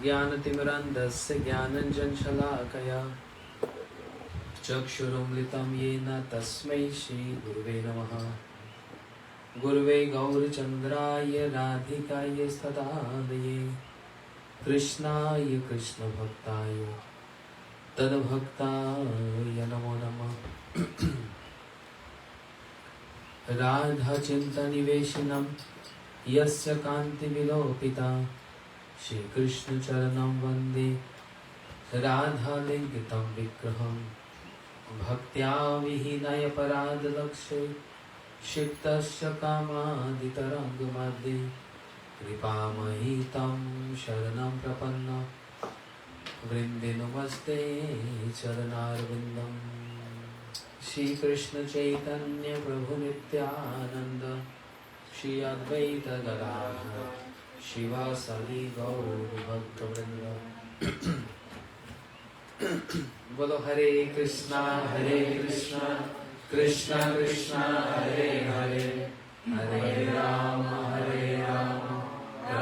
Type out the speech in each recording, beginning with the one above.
ज्ञानतिमिरन्धस्य ज्ञानञ्जनशलाकया चक्षुरुन्मिलितं येन तस्मै श्रीगुरुवे नमः। गुरुवे गौरचन्द्राय राधिकाय तदालये कृष्णाय कृष्णभक्ताय तद्भक्ताय नमो नमः। राधाचिन्तनिवेशिनं यस्य कान्तिविलोपिता श्रीकृष्णचरणं वन्दे राधालिङ्गितं विग्रहं। भक्त्या विहीनयपराधलक्ष्ये क्षिप्तस्य कामादितरङ्गमध्ये कृपामयि तं शरणं प्रपन्नं वृन्दे नमस्ते चरणारविन्दम्। श्रीकृष्ण चैतन्य प्रभु नित्यानंद श्री अद्वैत गदाधर शिवासादि गौर भक्तवृंद। बोलो हरे कृष्णा कृष्णा कृष्णा हरे हरे, हरे Ram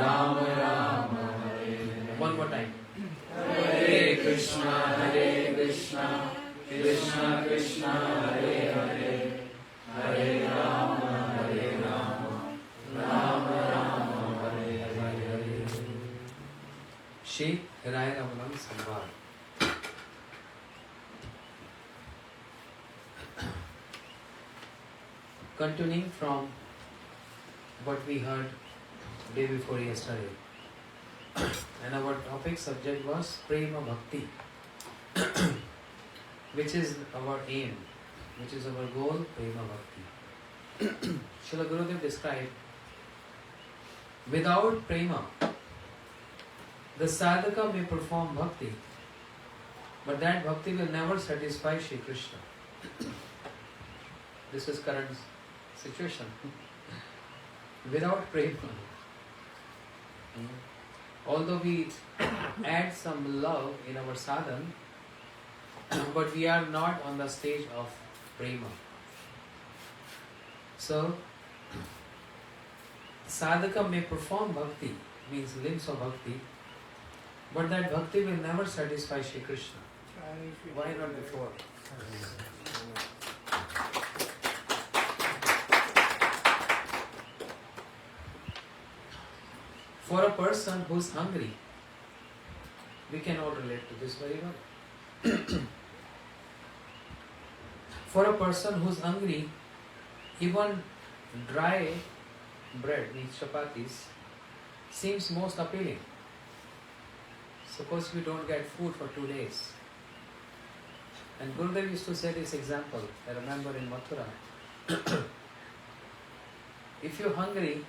Ram Ram Hare Hare. One more time. हरे कृष्णा कृष्णा कृष्णा हरे हरे, हरे राम राम हरे हरे। श्री राय रामानंद संवाद। Continuing from what we heard day before yesterday, and our topic subject was Prema Bhakti, which is our aim, which is our goal, Prema Bhakti. Srila Gurudev described, without Prema, the sadhaka may perform Bhakti, but that Bhakti will never satisfy Shri Krishna. This is current situation. Without Prema, although we add some love in our sadhana, but we are not on the stage of Prema. So, sadhaka may perform bhakti, means limbs of bhakti, but that bhakti will never satisfy Shri Krishna. Why not before? For a person who's hungry, we can all relate to this very well. For a person who's hungry, even dry bread, means chapatis, seems most appealing. Suppose we don't get food for 2 days. And Gurudev used to say this example, I remember in Mathura. If you're hungry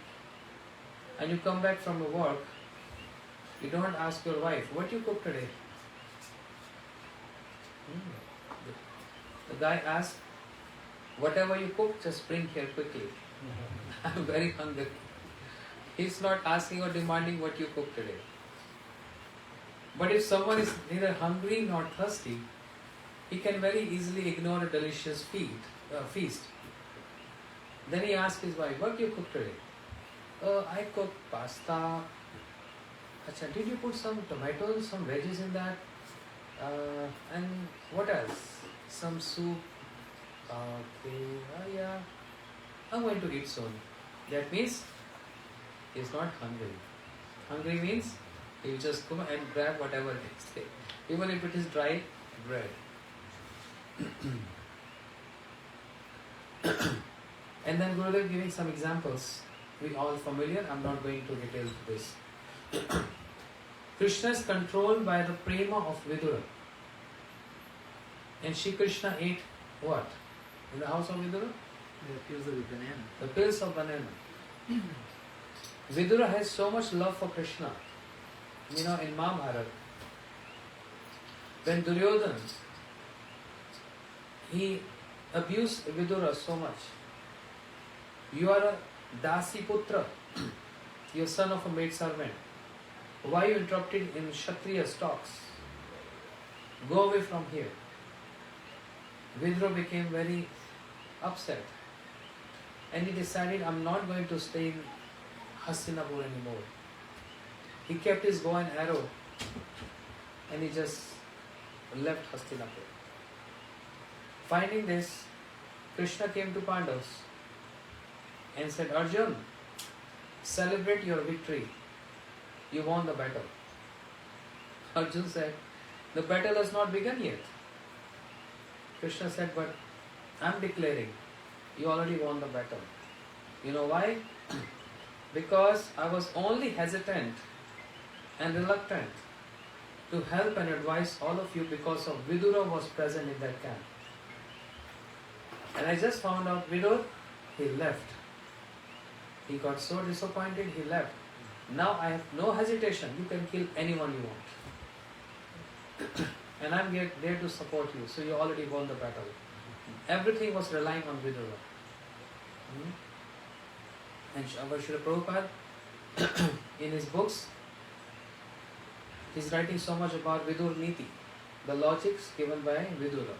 and you come back from work, you don't ask your wife, what you cook today? The guy asks, whatever you cook, just bring here quickly. I'm very hungry. He's not asking or demanding what you cook today. But if someone is neither hungry nor thirsty, he can very easily ignore a delicious feast. Then he asks his wife, what do you cook today? I cooked pasta. Achha, did you put some tomatoes, some veggies in that? And what else? Some soup. Okay, yeah. I'm going to eat soon. That means he's not hungry. Hungry means he'll just come and grab whatever it is, even if it is dry bread. And then Gurudev giving some examples. We all familiar, I'm not going to detail this. Krishna is controlled by the prema of Vidura. And Shri Krishna ate what? In the house of Vidura? The pills of banana. The pills of banana. Vidura has so much love for Krishna. You know, in Mahabharata, when Duryodhana, he abused Vidura so much. You are a Dasi Putra, you're son of a maid servant. Why you interrupted in Kshatriya talks? Go away from here. Vidura became very upset. And he decided, I'm not going to stay in Hastinapur anymore. He kept his bow and arrow and he just left Hastinapur. Finding this, Krishna came to Pandavas and said, Arjun, celebrate your victory. You won the battle. Arjun said, the battle has not begun yet. Krishna said, but I'm declaring, you already won the battle. You know why? Because I was only hesitant and reluctant to help and advise all of you because of Vidura was present in that camp. And I just found out Vidur, he left. He got so disappointed, he left. Now I have no hesitation. You can kill anyone you want. And I'm there to support you. So you already won the battle. Everything was relying on Vidura. And our Srila Prabhupada, in his books, he's writing so much about Vidur Niti, the logics given by Vidura.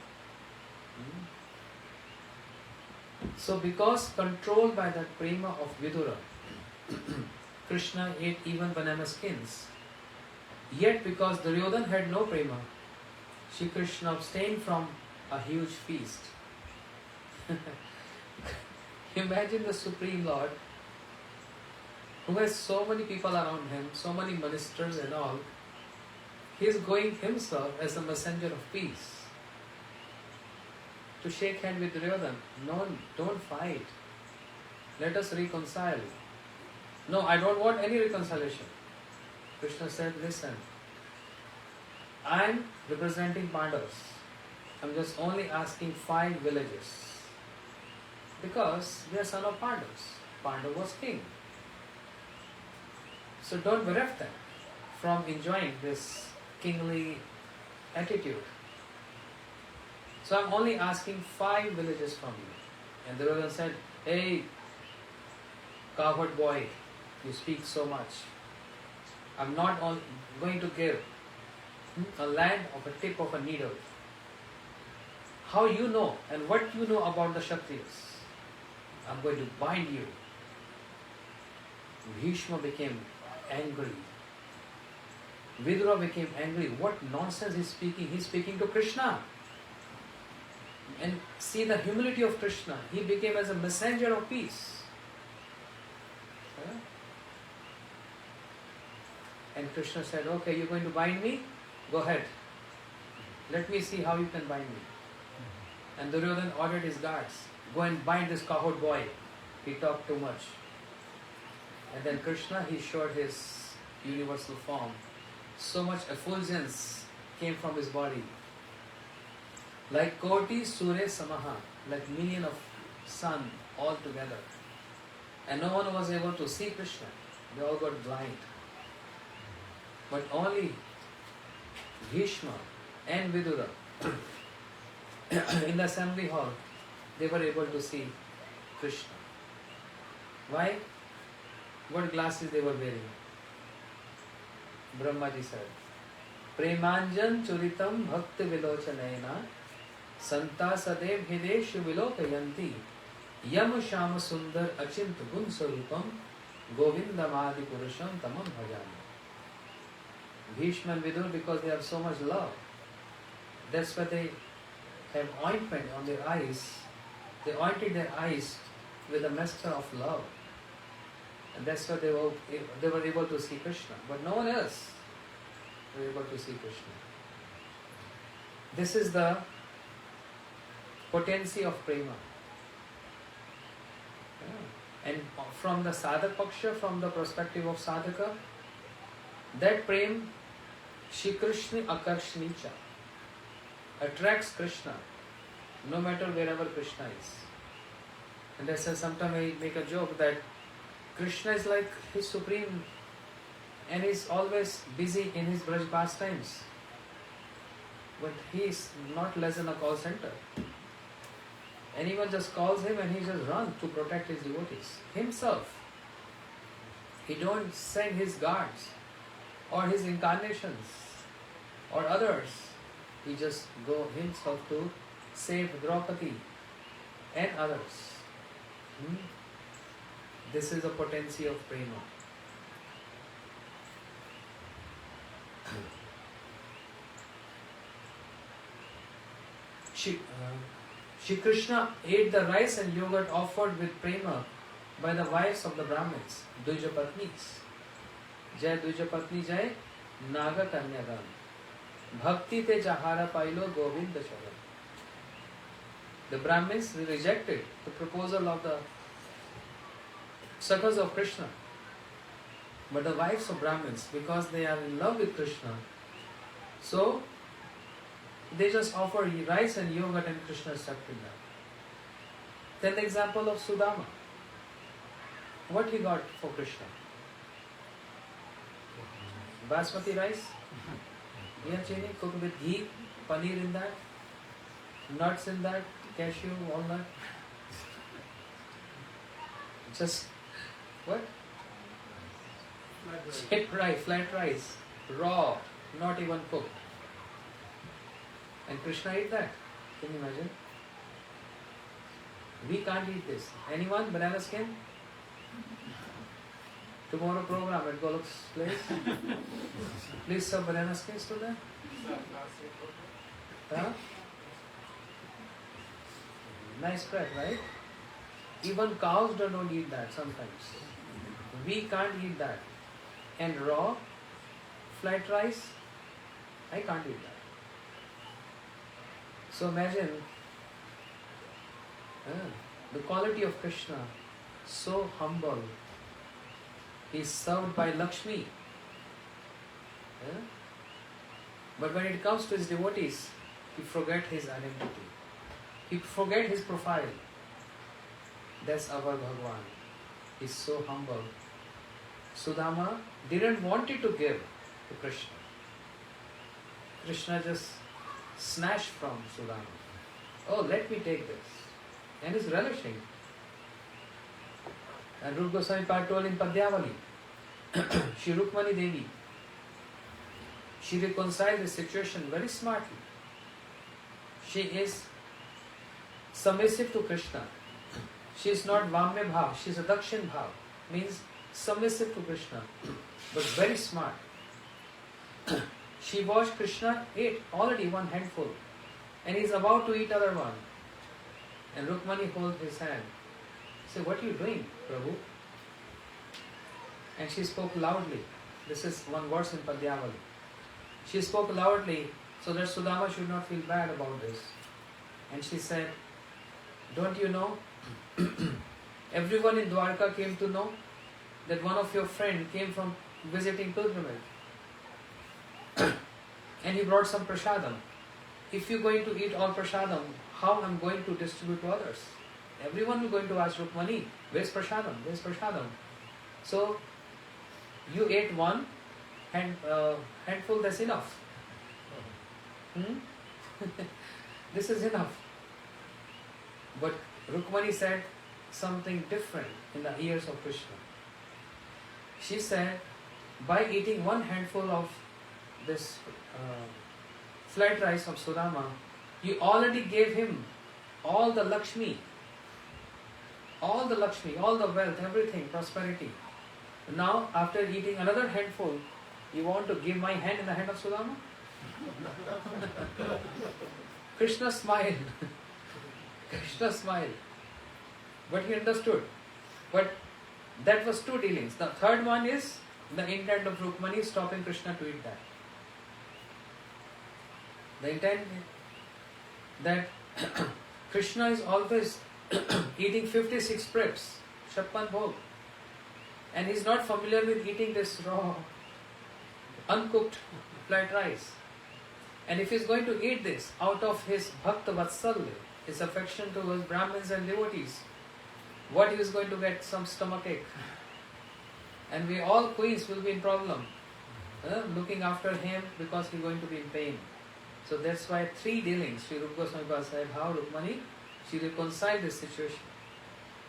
So because controlled by that prema of Vidura, Krishna ate even banana skins. Yet because Duryodhana had no prema, Shri Krishna abstained from a huge feast. Imagine the Supreme Lord, who has so many people around him, so many ministers and all, he is going himself as a messenger of peace to shake hand with Duryodhana. No, don't fight. Let us reconcile. No, I don't want any reconciliation. Krishna said, listen, I am representing Pandavas. I am just only asking 5 villages. Because they are son of Pandavas. Pandava was king. So don't bereft them from enjoying this kingly attitude. So I'm only asking 5 villages from you. And Duryodhana said, hey, cowherd boy, you speak so much. I'm not going to give a land of a tip of a needle. How you know and what you know about the Kshatriyas? I'm going to bind you. Bhishma became angry. Vidura became angry. What nonsense he's speaking? He's speaking to Krishna. And see the humility of Krishna. He became as a messenger of peace. And Krishna said, okay, you're going to bind me? Go ahead. Let me see how you can bind me. And Duryodhana ordered his guards, go and bind this cowherd boy. He talked too much. And then Krishna, he showed his universal form. So much effulgence came from his body. Like Koti Sure Samaha, like million of sun all together. And no one was able to see Krishna. They all got blind. But only Bhishma and Vidura in the assembly hall, they were able to see Krishna. Why? What glasses they were wearing? Brahmaji said, Premanjan Churitam Bhakti Vilochanayana Santa Sadev Hideshu Vilokayanti Yam Shama Sundar Achint Gun Sarupam Govindamadi Purusham Tamam Bhajami. Bhishma and Vidur, because they have so much love, that's why they have ointment on their eyes. They ointed their eyes with the mixture of love. And that's why they were able to see Krishna. But no one else was able to see Krishna. This is the potency of prema. And from the sadhak paksha, from the perspective of sadhaka, that prem, Shri Krishna Akarshnicha, attracts Krishna, no matter wherever Krishna is. And that's why sometimes I make a joke that Krishna is like his supreme, and he's always busy in his Braj pastimes. But he is not less than a call center. Anyone just calls him and he just runs to protect his devotees. Himself. He don't send his guards or his incarnations or others. He just go himself to save Draupadi and others. This is the potency of prema. Shri Krishna ate the rice and yogurt offered with prema by the wives of the Brahmins, Dvijapatnis. Jai Dvijapatni Jai, Naga Kanyagan. Bhakti te jahara pailo Govinda Charan. The Brahmins rejected the proposal of the Sakhas of Krishna. But the wives of Brahmins, because they are in love with Krishna, so they just offer rice and yogurt and Krishna accepted that. Then the example of Sudama. What he got for Krishna? Basmati rice, chini cooked with ghee, paneer in that, nuts in that, cashew, walnut. Just what? Flat rice, raw, not even cooked. And Krishna ate that. Can you imagine? We can't eat this. Anyone? Banana skin? Tomorrow program at Golok's place. Please serve banana skins to them. Huh? Nice spread, right? Even cows don't eat that sometimes. We can't eat that. And raw, flat rice, I can't eat that. So imagine the quality of Krishna, so humble. He is served by Lakshmi. But when it comes to his devotees, he forget his identity. He forget his profile. That's our Bhagwan. He is so humble. Sudama didn't want it to give to Krishna. Krishna just snatched from Sudama. Oh, let me take this. And is relishing. And Rupa Goswami told in Padyavali, Shri Rukmani Devi, she reconciled the situation very smartly. She is submissive to Krishna. She is not Vamya Bhav, she is a Dakshin Bhav, means submissive to Krishna, but very smart. She watched Krishna ate already one handful and he is about to eat other one. And Rukmani holds his hand. He said, what are you doing, Prabhu? And she spoke loudly. This is one verse in Padyavali. She spoke loudly so that Sudama should not feel bad about this. And she said, don't you know? Everyone in Dwarka came to know that one of your friends came from visiting pilgrimage. And he brought some prasadam. If you're going to eat all prasadam, how am I going to distribute to others? Everyone is going to ask Rukmani, where's prasadam? Where's prasadam? So, you ate one handful, that's enough. This is enough. But Rukmani said something different in the ears of Krishna. She said, by eating one handful of this flat rice of Sudama, you already gave him all the Lakshmi, all the wealth, everything, prosperity. Now, after eating another handful, you want to give my hand in the hand of Sudama? Krishna smiled. Krishna smiled. But he understood. But that was two dealings. The third one is the intent of Rukmani stopping Krishna to eat that. The intent that Krishna is always eating 56 preps, Shappan Bhog. And he is not familiar with eating this raw, uncooked flat rice. And if he is going to eat this out of his Bhakta Vatsalya, his affection towards Brahmins and devotees, what he is going to get? Some stomachache. And we all queens will be in problem, looking after him because he is going to be in pain. So that's why three dealings, Sri Rupa Goswami said, how Rukmani, she reconciled this situation.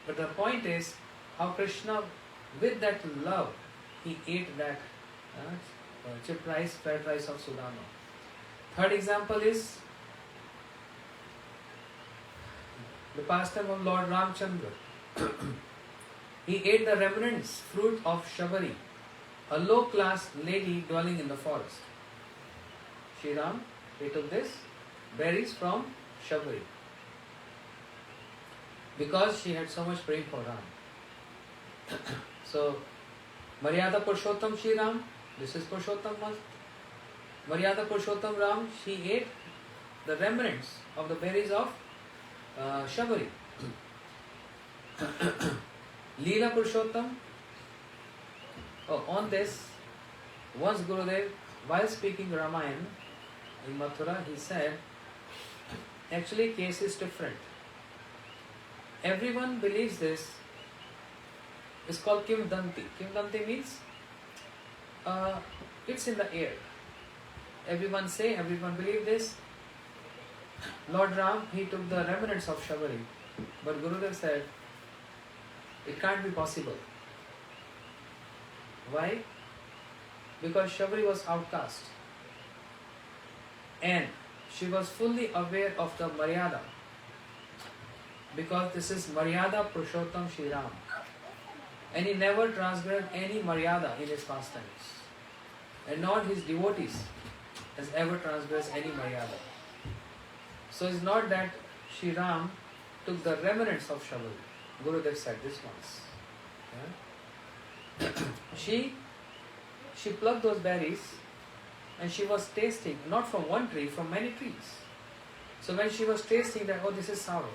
But the point is, how Krishna, with that love, he ate that chipped rice, fried rice of Sudama. Third example is the pastime of Lord Ramchandra. He ate the remnants, fruit of Shabari, a low-class lady dwelling in the forest. Shri Ram, he took this, berries from Shabari. Because she had so much praying for Ram. So, Maryada Purushottam Shri Ram, this is Purushottam month. Maryada Purushottam Ram, she ate the remnants of the berries of Shabari. Leela Purushottam. On this, once Gurudev, while speaking Ramayana in Mathura, he said, actually case is different. Everyone believes this. It's called Kimdanti. Kimdanti means it's in the air. Everyone believe this. Lord Ram, he took the remnants of Shabari. But Gurudev said, it can't be possible. Why? Because Shabari was outcast. And she was fully aware of the Maryada. Because this is Maryada Purushottam Shri Ram. And he never transgressed any Maryada in his pastimes. And nor his devotees has ever transgressed any Maryada. So it's not that Shri Ram took the remnants of Shabari. Gurudev said this once. Yeah? She plucked those berries and she was tasting, not from one tree, from many trees. So when she was tasting that, oh, this is sour.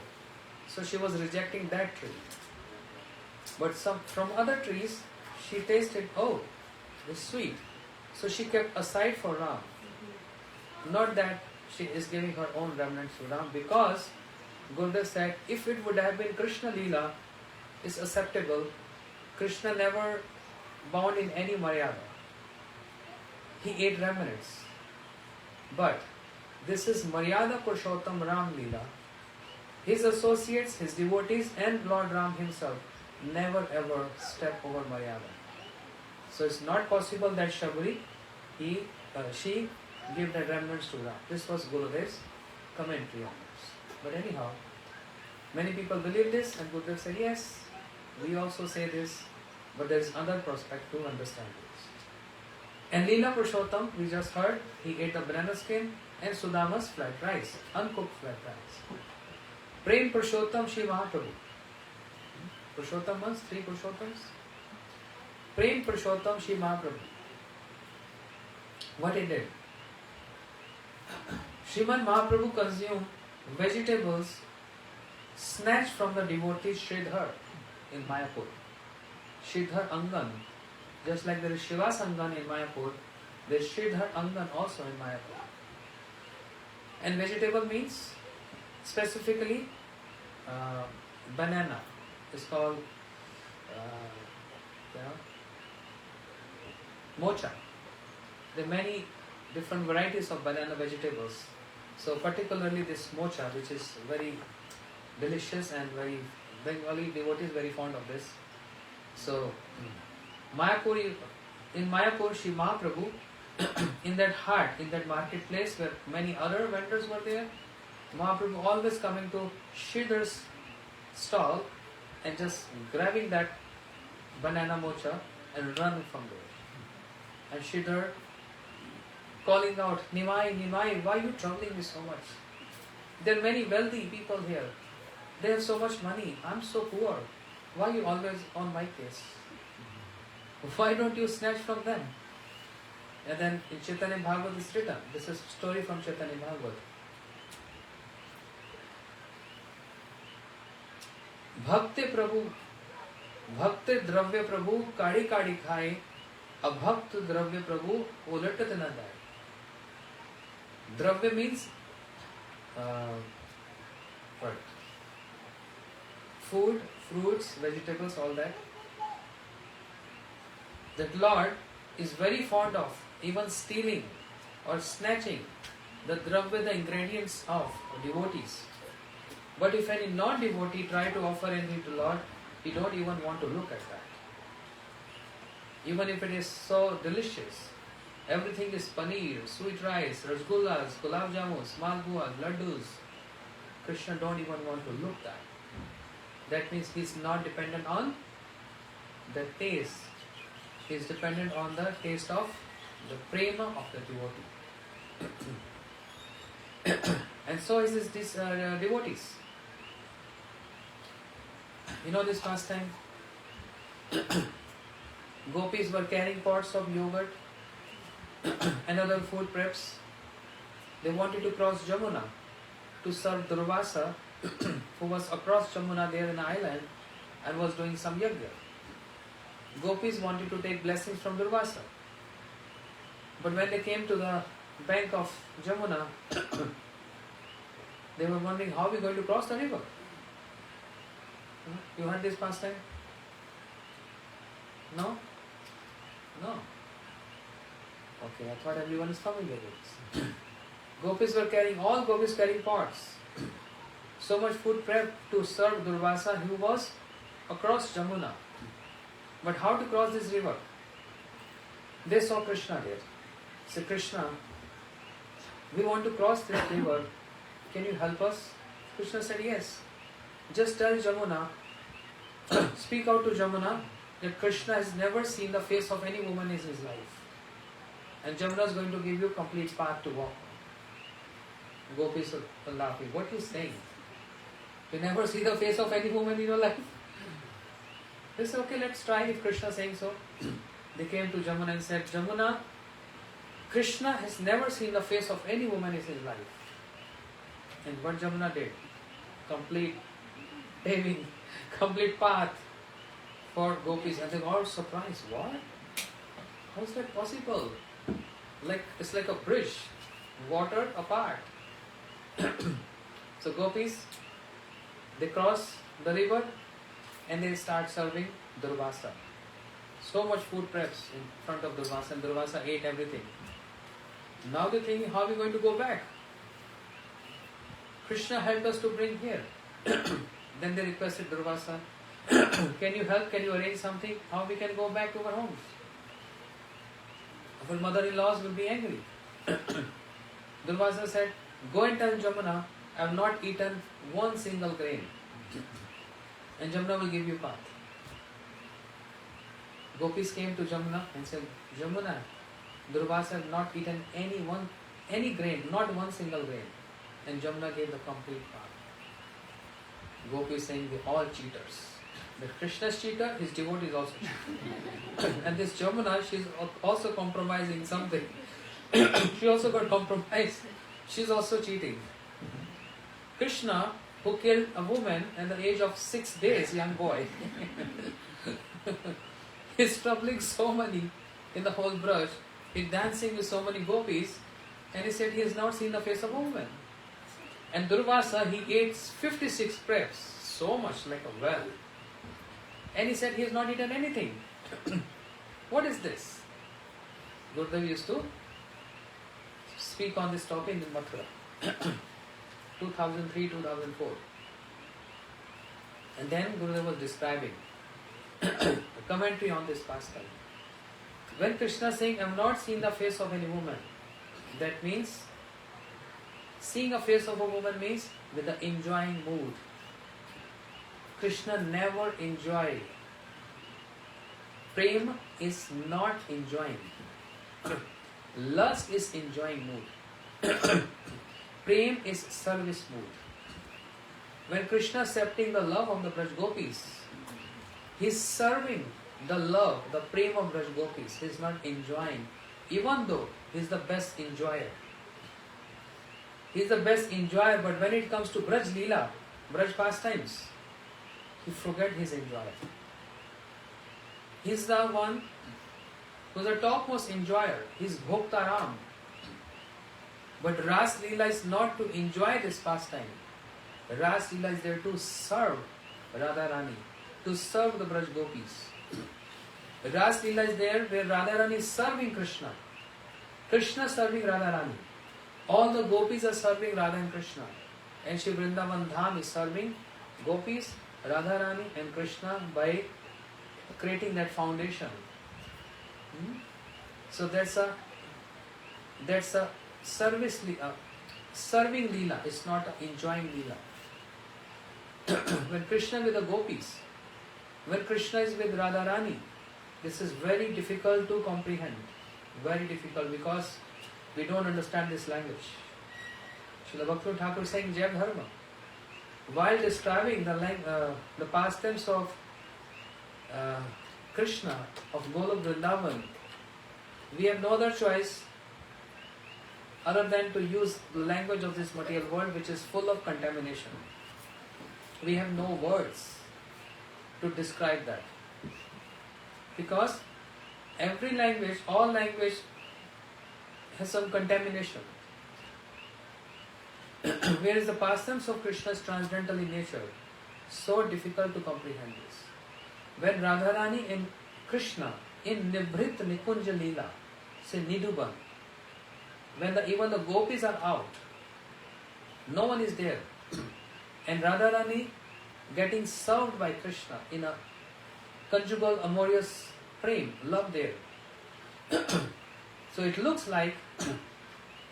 So she was rejecting that tree. But from other trees, she tasted, oh, this is sweet. So she kept aside for Ram. Not that she is giving her own remnants to Ram, because Gurudev said, if it would have been Krishna Leela, is acceptable. Krishna never bound in any Maryada. He ate remnants. But this is Maryada Purushottam Ram Leela. His associates, his devotees, and Lord Ram himself never ever step over Maryada. So it's not possible that Shabari, she gave the remnants to Ram. This was Gurudev's commentary on this. But anyhow, many people believe this, and Gurudev said, yes, we also say this, but there is other prospect to understand this. And Leela Purushottam, we just heard, he ate the banana skin and Sudama's flat rice, uncooked flat rice. Prem Purushottam Shri Mahaprabhu. Purushottam means 3 Purushottams. Prem Purushottam Shri Mahaprabhu. What he did? Sriman Mahaprabhu consumed vegetables snatched from the devotee's Shridhar in Mayapur. Shridhar Angan. Just like there is Shivas Angan in Mayapur, there is Shridhar Angan also in Mayapur. And vegetable means specifically banana. It's called mocha. There are many different varieties of banana vegetables. So particularly this mocha, which is very delicious and very Bengali devotees very fond of this. So Mayapur, in Mayapur, Shri Mahaprabhu, in that haat, in that marketplace where many other vendors were there, Mahaprabhu always coming to Shridhar's stall and just grabbing that banana mocha and running from there. And Shridhar calling out, Nimai, Nimai, why are you troubling me so much? There are many wealthy people here. They have so much money. I'm so poor. Why are you always on my case? Why don't you snatch from them? And then in Chaitanya Bhagavad is written. This is a story from Chaitanya Bhagavad. Bhakti Prabhu, Bhakti Dravya Prabhu, Kadi Kadi Khai, Abhakt Dravya Prabhu, Ulatat na dai. Dravya means what? Food, fruits, vegetables, all that. That Lord is very fond of even stealing or snatching the dravya, the ingredients of devotees. But if any non-devotee try to offer anything to Lord, he don't even want to look at that. Even if it is so delicious. Everything is paneer, sweet rice, rasgullas, gulab jamuns, malpuas, laddus. Krishna don't even want to look that. That means he is not dependent on the taste. He is dependent on the taste of the prema of the devotee. And so is this devotees. You know this pastime? Gopis were carrying pots of yogurt and other food preps. They wanted to cross Jamuna to serve Durvasa, who was across Jamuna there in the island and was doing some yajna. Gopis wanted to take blessings from Durvasa. But when they came to the bank of Jamuna, they were wondering how we are going to cross the river. You heard this pastime? No? No. Okay, I thought everyone is familiar with this. All gopis carrying pots. So much food prep to serve Durvasa, who was across Jamuna. But how to cross this river? They saw Krishna there. Say, Krishna, we want to cross this river. Can you help us? Krishna said, yes. Just tell Jamuna, speak out to Jamuna that Krishna has never seen the face of any woman in his life. And Jamuna is going to give you complete path to walk. Gopis are laughing. What is he saying? You never see the face of any woman in your life? They said, okay, let's try if Krishna is saying so. They came to Jamuna and said, Jamuna, Krishna has never seen the face of any woman in his life. And what Jamuna did? Complete paving, complete path for gopis. And they were all surprised. What? How is that possible? It's like a bridge, water apart. So gopis, they cross the river and they start serving Durvasa. So much food preps in front of Durvasa, and Durvasa ate everything. Now they're thinking, how are we going to go back? Krishna helped us to bring here. Then they requested Durvasa, can you help? Can you arrange something? How we can go back to our homes? Our mother-in-laws will be angry. Durvasa said, go and tell Jamuna, I have not eaten one single grain. And Jamuna will give you path. Gopis came to Jamuna and said, Jamuna, Durvasa has not eaten any grain, not one single grain. And Jamuna gave the complete path. Gopis saying they're all cheaters. The Krishna's cheater, his devotee is also cheater. And this Jamuna, she's also compromising something. She also got compromised. She's also cheating. Krishna, who killed a woman at the age of 6 days, young boy, he's troubling so many in the whole Braj. He's dancing with so many gopis, and he said he has not seen the face of a woman. And Durvasa, he ate 56 preps, so much like a well. And he said he has not eaten anything. What is this? Gurudev used to speak on this topic in Mathura, 2003-2004. And then Gurudev was describing a commentary on this pastime. When Krishna is saying, I have not seen the face of any woman, that means seeing a face of a woman means with the enjoying mood. Krishna never enjoyed. Prem is not enjoying. Lust is enjoying mood. Prem is service mood. When Krishna is accepting the love of the Braj Gopis, he is serving the love, the prem of Braj Gopis. He is not enjoying, even though he is the best enjoyer. He is the best enjoyer, but when it comes to Braj Leela, Braj pastimes, he forget his enjoyer. He is the one who is the topmost enjoyer. He is Bhoktaram. But Ras Leela is not to enjoy this pastime. Ras Leela is there to serve Radharani, to serve the Braj Gopis. Ras Leela is there where Radharani is serving Krishna. Krishna serving Radharani. All the gopis are serving Radha and Krishna. And Shri Vrindavan Dham is serving gopis, Radharani and Krishna by creating that foundation. So that's a service, serving Leela. It's not enjoying Leela. When Krishna with the gopis, when Krishna is with Radharani, this is very difficult to comprehend. Very difficult because we don't understand this language. Srila Bhaktivinoda Thakur saying Jai Dharma. While describing the pastimes of Krishna, of Golok Vrindavan, we have no other choice other than to use the language of this material world, which is full of contamination. We have no words to describe that. Because every language, all language has some contamination. Whereas the pastimes of Krishna is transcendental in nature, so difficult to comprehend this. When Radharani and Krishna in Nibhrit Nikunja Leela, say Niduban, when even the gopis are out, no one is there, and Radharani getting served by Krishna in a conjugal amorous prem, love there. So it looks like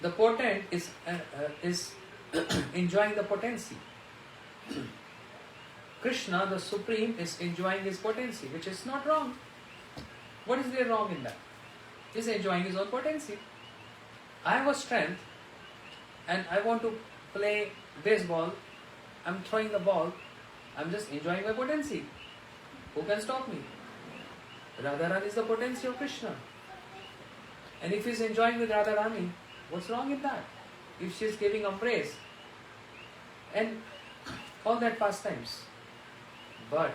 the potent is enjoying the potency. Krishna, the Supreme, is enjoying his potency, which is not wrong. What is there wrong in that? He is enjoying his own potency. I have a strength and I want to play baseball. I'm throwing the ball. I'm just enjoying my potency. Who can stop me? Radharani is the potency of Krishna. And if he's enjoying with Radharani, what's wrong in that? If she's giving embrace and all that pastimes. But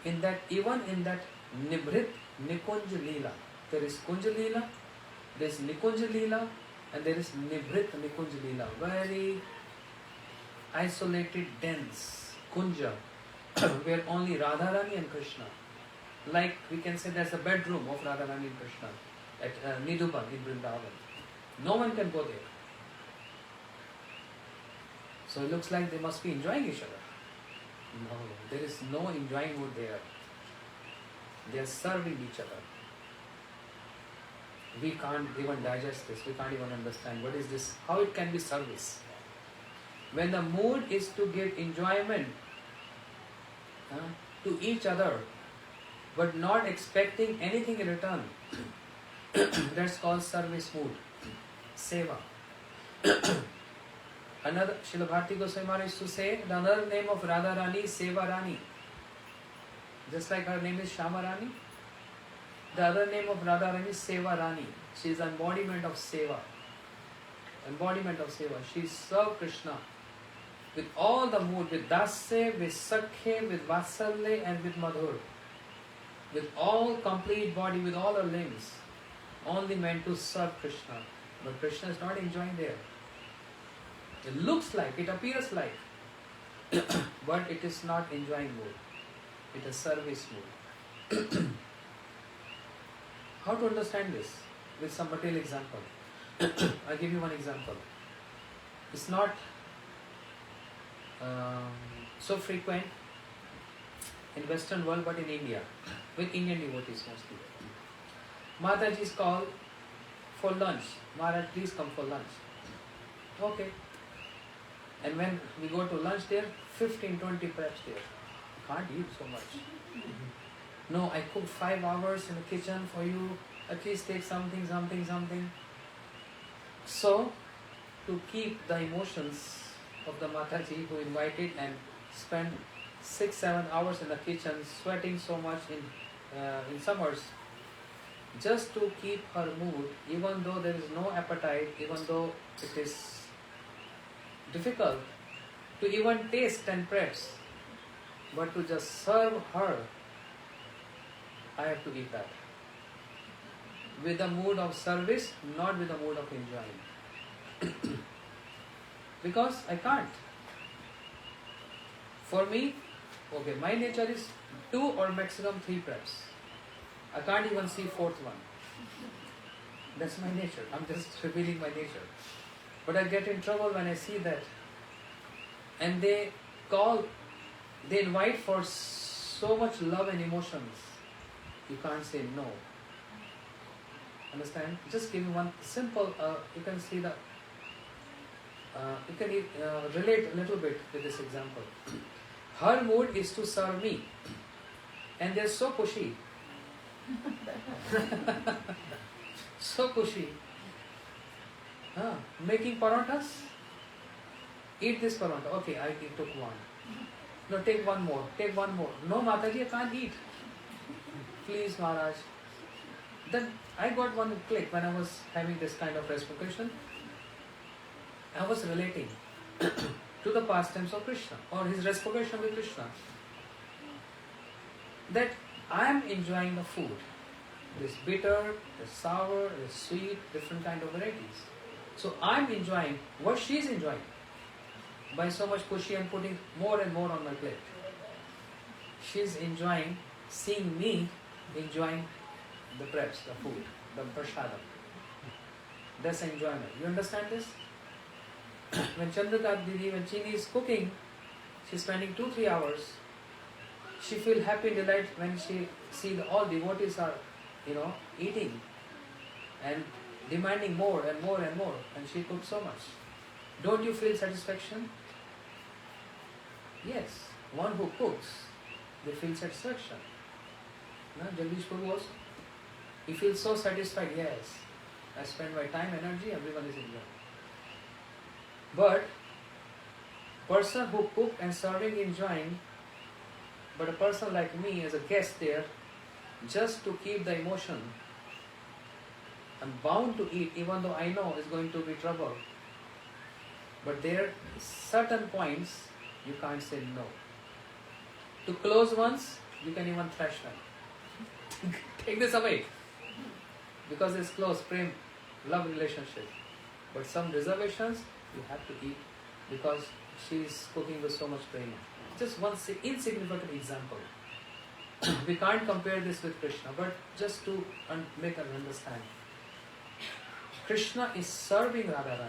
even in that Nibhrit Nikunja Leela, there is Kunja Leela, there is Nikunja Leela, and there is Nibhrit Nikunja Leela. Very isolated, dense Kunja, where only Radharani and Krishna. Like we can say there's a bedroom of Radharani and Krishna at Niduban in Vrindavan. No one can go there. So it looks like they must be enjoying each other. No, there is no enjoying mood there. They are serving each other. We can't even digest this. We can't even understand what is this, how it can be service. When the mood is to give enjoyment to each other, but not expecting anything in return, that's called service mood. Seva. Another, Srila Bharati Goswami Maharaj used to say, the another name of Radharani is Seva Rani. Just like her name is Shama Rani, the other name of Radharani is Seva Rani. She is embodiment of Seva. Embodiment of Seva. She served Krishna with all the mood, with Dasya, with Sakhe, with Vatsalya and with Madhur. With all complete body, with all her limbs. Only meant to serve Krishna. But Krishna is not enjoying there. It looks like, it appears like, but it is not enjoying mood. It is service mood. How to understand this? With some material example. I'll give you one example. It's not so frequent in Western world, but in India, with Indian devotees mostly. Mataji is called for lunch. Maharaj, please come for lunch. Okay. And when we go to lunch there, 15-20 preps there. Can't eat so much. No, I cooked 5 hours in the kitchen for you. At least take something. So, to keep the emotions of the Mataji who invited and spent 6-7 hours in the kitchen, sweating so much in summers, just to keep her mood, even though there is no appetite, even though it is difficult to even taste 10 preps, but to just serve her, I have to eat that. With the mood of service, not with the mood of enjoying. Because I can't. For me, okay, my nature is 2 or maximum 3 preps. I can't even see 4th one. That's my nature. I'm just revealing my nature. But I get in trouble when I see that. And they invite for so much love and emotions. You can't say no. Understand? Just give me one simple, you can see the, you can relate a little bit with this example. Her mood is to serve me. And they're so pushy. So pushy. Making parathas Eat this paratha. Okay, I took one. No, take one more. Take one more. No, Mataji, I can't eat. Please, Maharaj. Then I got one click when I was having this kind of reciprocation. I was relating to the pastimes of Krishna or his reciprocation with Krishna. That I am enjoying the food. This bitter, this sour, this sweet, different kind of varieties. So I am enjoying what she is enjoying by so much pushing and putting more and more on my plate. She is enjoying seeing me enjoying the preps, the food, the prasadam. That's enjoyment. You understand this? When Chandrika Didi, when Chini is cooking, she's spending 2-3 hours. She feels happy and delight when she sees all devotees are, eating and demanding more and more and more, and she cooks so much. Don't you feel satisfaction? Yes. One who cooks, they feel satisfaction. No? Jagdish Prabhu also. He feels so satisfied. Yes, I spend my time, energy, everyone is enjoying. But person who cook and serving enjoying, but a person like me as a guest there, just to keep the emotion, I'm bound to eat even though I know it's going to be trouble. But there are certain points you can't say no. To close ones, you can even thrash them. Take this away. Because it's close, prem, love relationship. But some reservations, you have to eat because she is cooking with so much prema. Just one insignificant example. We can't compare this with Krishna, but just to make us understand. Krishna is serving Radharani.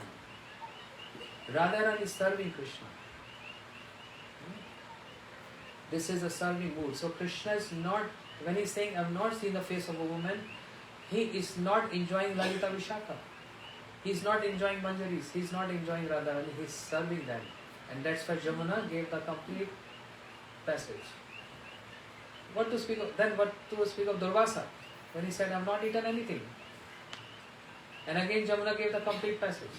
Radharani is serving Krishna. This is a serving mood. So Krishna is not, when he's saying, I have not seen the face of a woman, he is not enjoying Lalita Vishaka. He is not enjoying Manjaris. He is not enjoying Radharani. He is serving them. And that's why Jamuna gave the complete passage. What to speak of Durvasa? When he said, I have not eaten anything. And again Jamuna gave the complete passage.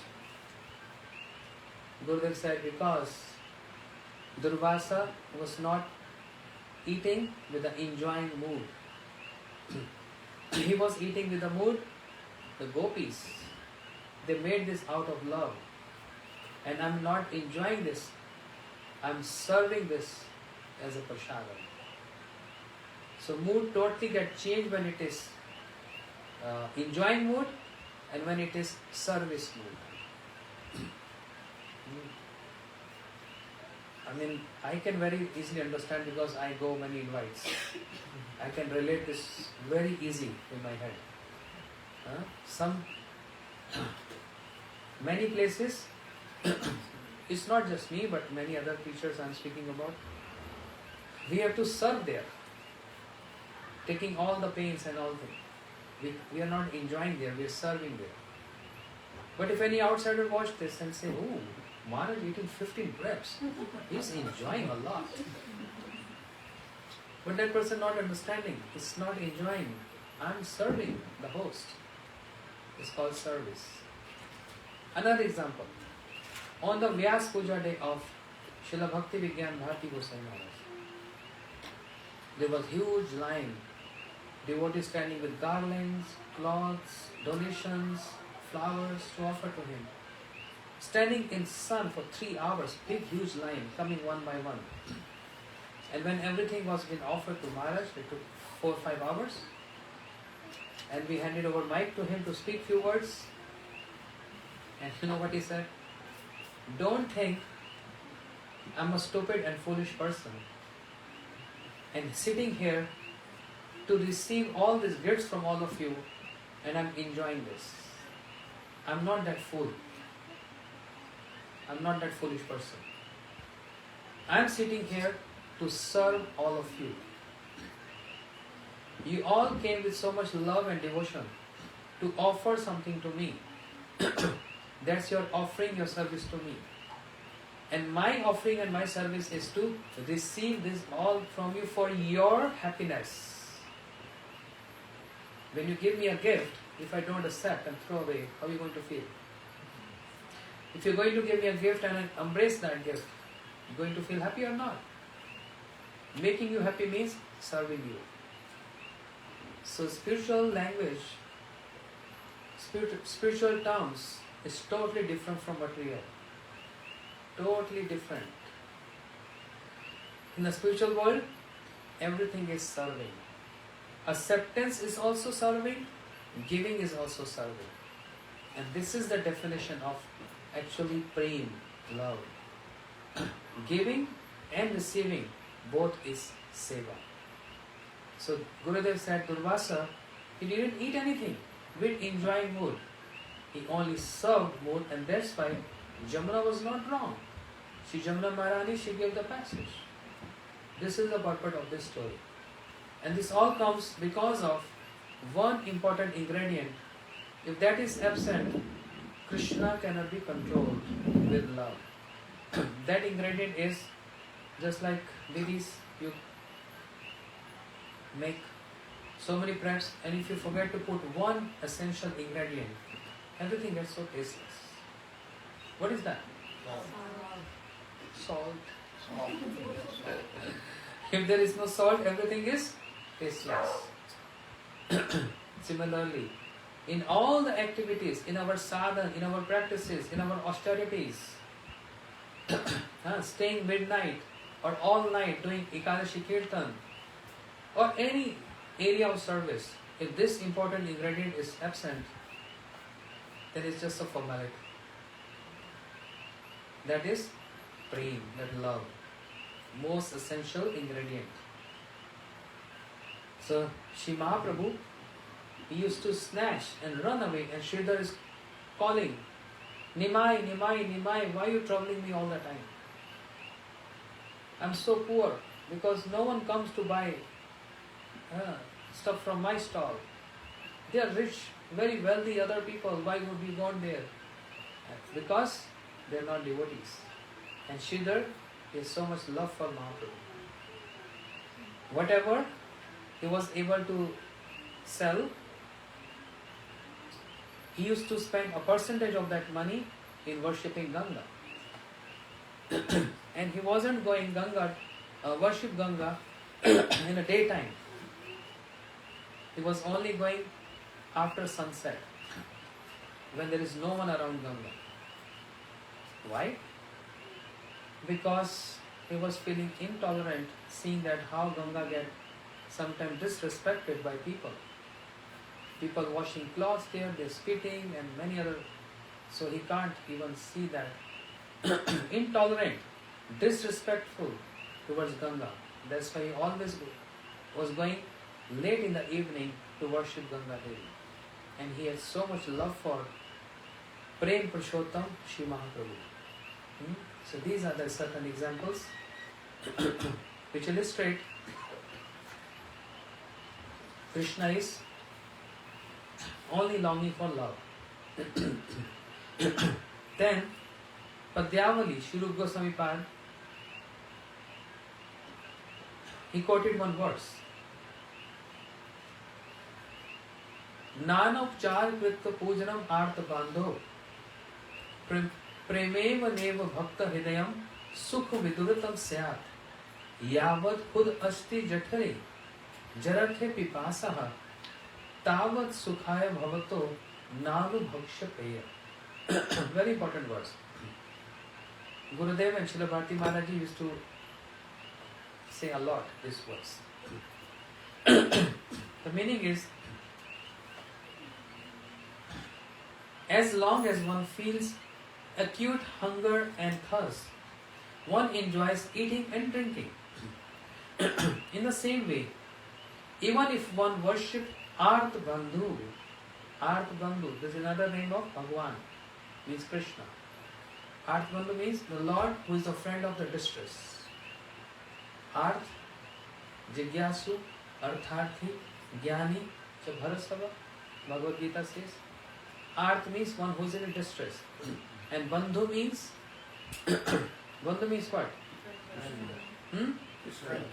Gurudev said, because Durvasa was not eating with the enjoying mood. He was eating with the mood, the gopis. They made this out of love. And I'm not enjoying this. I'm serving this as a prasadam. So mood totally gets changed when it is enjoying mood and when it is service mood. I mean, I can very easily understand because I go many invites. I can relate this very easy in my head. Many places, it's not just me, but many other teachers I'm speaking about. We have to serve there, taking all the pains and all things. We are not enjoying there, we are serving there. But if any outsider watch this and say, oh, Maharaj eating 15 grapes, he's enjoying a lot. But that person not understanding, it's not enjoying. I'm serving the host. It's called service. Another example. On the Vyas Puja day of Srila Bhakti Vigyan Bharati Goswami Maharaj, there was huge line. Devotees standing with garlands, cloths, donations, flowers to offer to him. Standing in sun for 3 hours, big huge line coming one by one. And when everything was being offered to Maharaj, it took 4 or 5 hours. And we handed over mic to him to speak few words. And you know what he said? Don't think I'm a stupid and foolish person. And sitting here to receive all these gifts from all of you, and I'm enjoying this. I'm not that fool. I'm not that foolish person. I'm sitting here to serve all of you. You all came with so much love and devotion to offer something to me. That's your offering, your service to me. And my offering and my service is to receive this all from you for your happiness. When you give me a gift, if I don't accept and throw away, how are you going to feel? If you're going to give me a gift and I embrace that gift, you're going to feel happy or not? Making you happy means serving you. So spiritual language, spiritual terms is totally different from material. Totally different. In the spiritual world, everything is serving. Acceptance is also serving, giving is also serving. And this is the definition of actually prem, love. Giving and receiving, both is seva. So Gurudev said Durvasa, he didn't eat anything with enjoying mood. He only served mood, and that's why Jamuna was not wrong. She Jamuna Maharani, she gave the passage. This is the purport of this story. And this all comes because of one important ingredient. If that is absent, Krishna cannot be controlled with love. That ingredient is just like ladies, you make so many breads, and if you forget to put one essential ingredient, everything gets so tasteless. What is that? Salt. If there is no salt, everything is tasteless. Similarly, in all the activities, in our sadhana, in our practices, in our austerities, staying midnight or all night doing Ekadashi Kirtan or any area of service, if this important ingredient is absent, then it's just a formality. That is prem, that love, most essential ingredient. So Shri Mahaprabhu, he used to snatch and run away, and Sridhar is calling, Nimai, Nimai, Nimai, why are you troubling me all the time? I'm so poor because no one comes to buy stuff from my stall. They are rich, very wealthy other people, why would we go there? Because they are not devotees. And Sridhar has so much love for Mahaprabhu. Whatever he was able to sell, he used to spend a percentage of that money in worshipping Ganga. And he wasn't going worship Ganga in the daytime. He was only going after sunset, when there is no one around Ganga. Why? Because he was feeling intolerant, seeing that how Ganga get sometimes disrespected by people. People washing clothes there, they're spitting and many other. So he can't even see that. Intolerant, disrespectful towards Ganga. That's why he always was going late in the evening to worship Ganga Devi. And he had so much love for Prem Purusottama Shri Mahaprabhu. So these are the certain examples which illustrate Krishna is only longing for love. Then Padyavali, Shri Rupa Goswami Pad, he quoted one verse. Nanopchar Kritta Pujanam Artha Bandho Premeva Neva Bhakta Hridayam Sukha Viduratam Syat Yavat Khud Asti Jathare Jarathe Pipasaha Tavat Sukhaya Bhavato Nalu Bhaksha Peya. Very important verse. Gurudev and Srila Bharati Maharaji used to say a lot this verse. The meaning is, as long as one feels acute hunger and thirst, one enjoys eating and drinking. In the same way, even if one worships Arth Bandhu, this is another name of Bhagwan, means Krishna. Arth Bandhu means the Lord who is the friend of the distress. Arth, Jigyasu, Artharthi, Jnani, Bharasava, Bhagavad Gita says. Arth means one who is in distress. And Bandhu means Bandhu means what? Friend.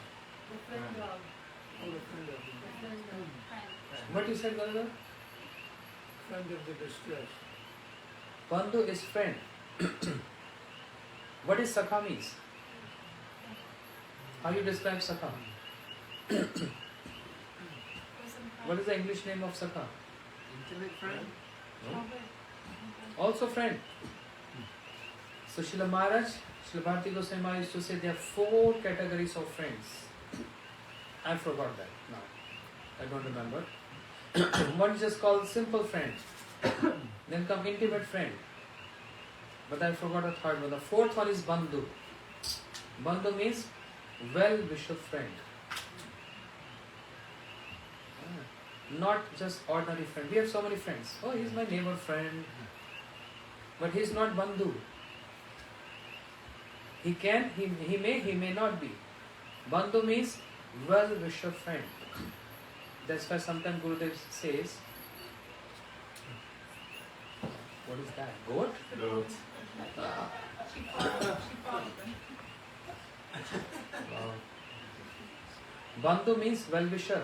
What you said, Gadaga? Friend of the distress. Bandhu is friend. What is Sakha means? How you describe Sakha? What is the English name of Sakha? Intimate friend? No? Also friend. So Srila Maharaj, Srila Bharati Goswami Maharaj used to say there are 4 categories of friends. I forgot that now. I don't remember. One is just called simple friend. Then come intimate friend. But I forgot the third one. The 4th one is Bandhu. Bandhu means well-wisher friend. Not just ordinary friend. We have so many friends. Oh, he's my neighbor friend. But he's not Bandhu. He may not be. Bandhu means well-wisher friend. That's why sometimes Gurudev says, what is that? Goat? Goat. Wow. Bandhu means well-wisher.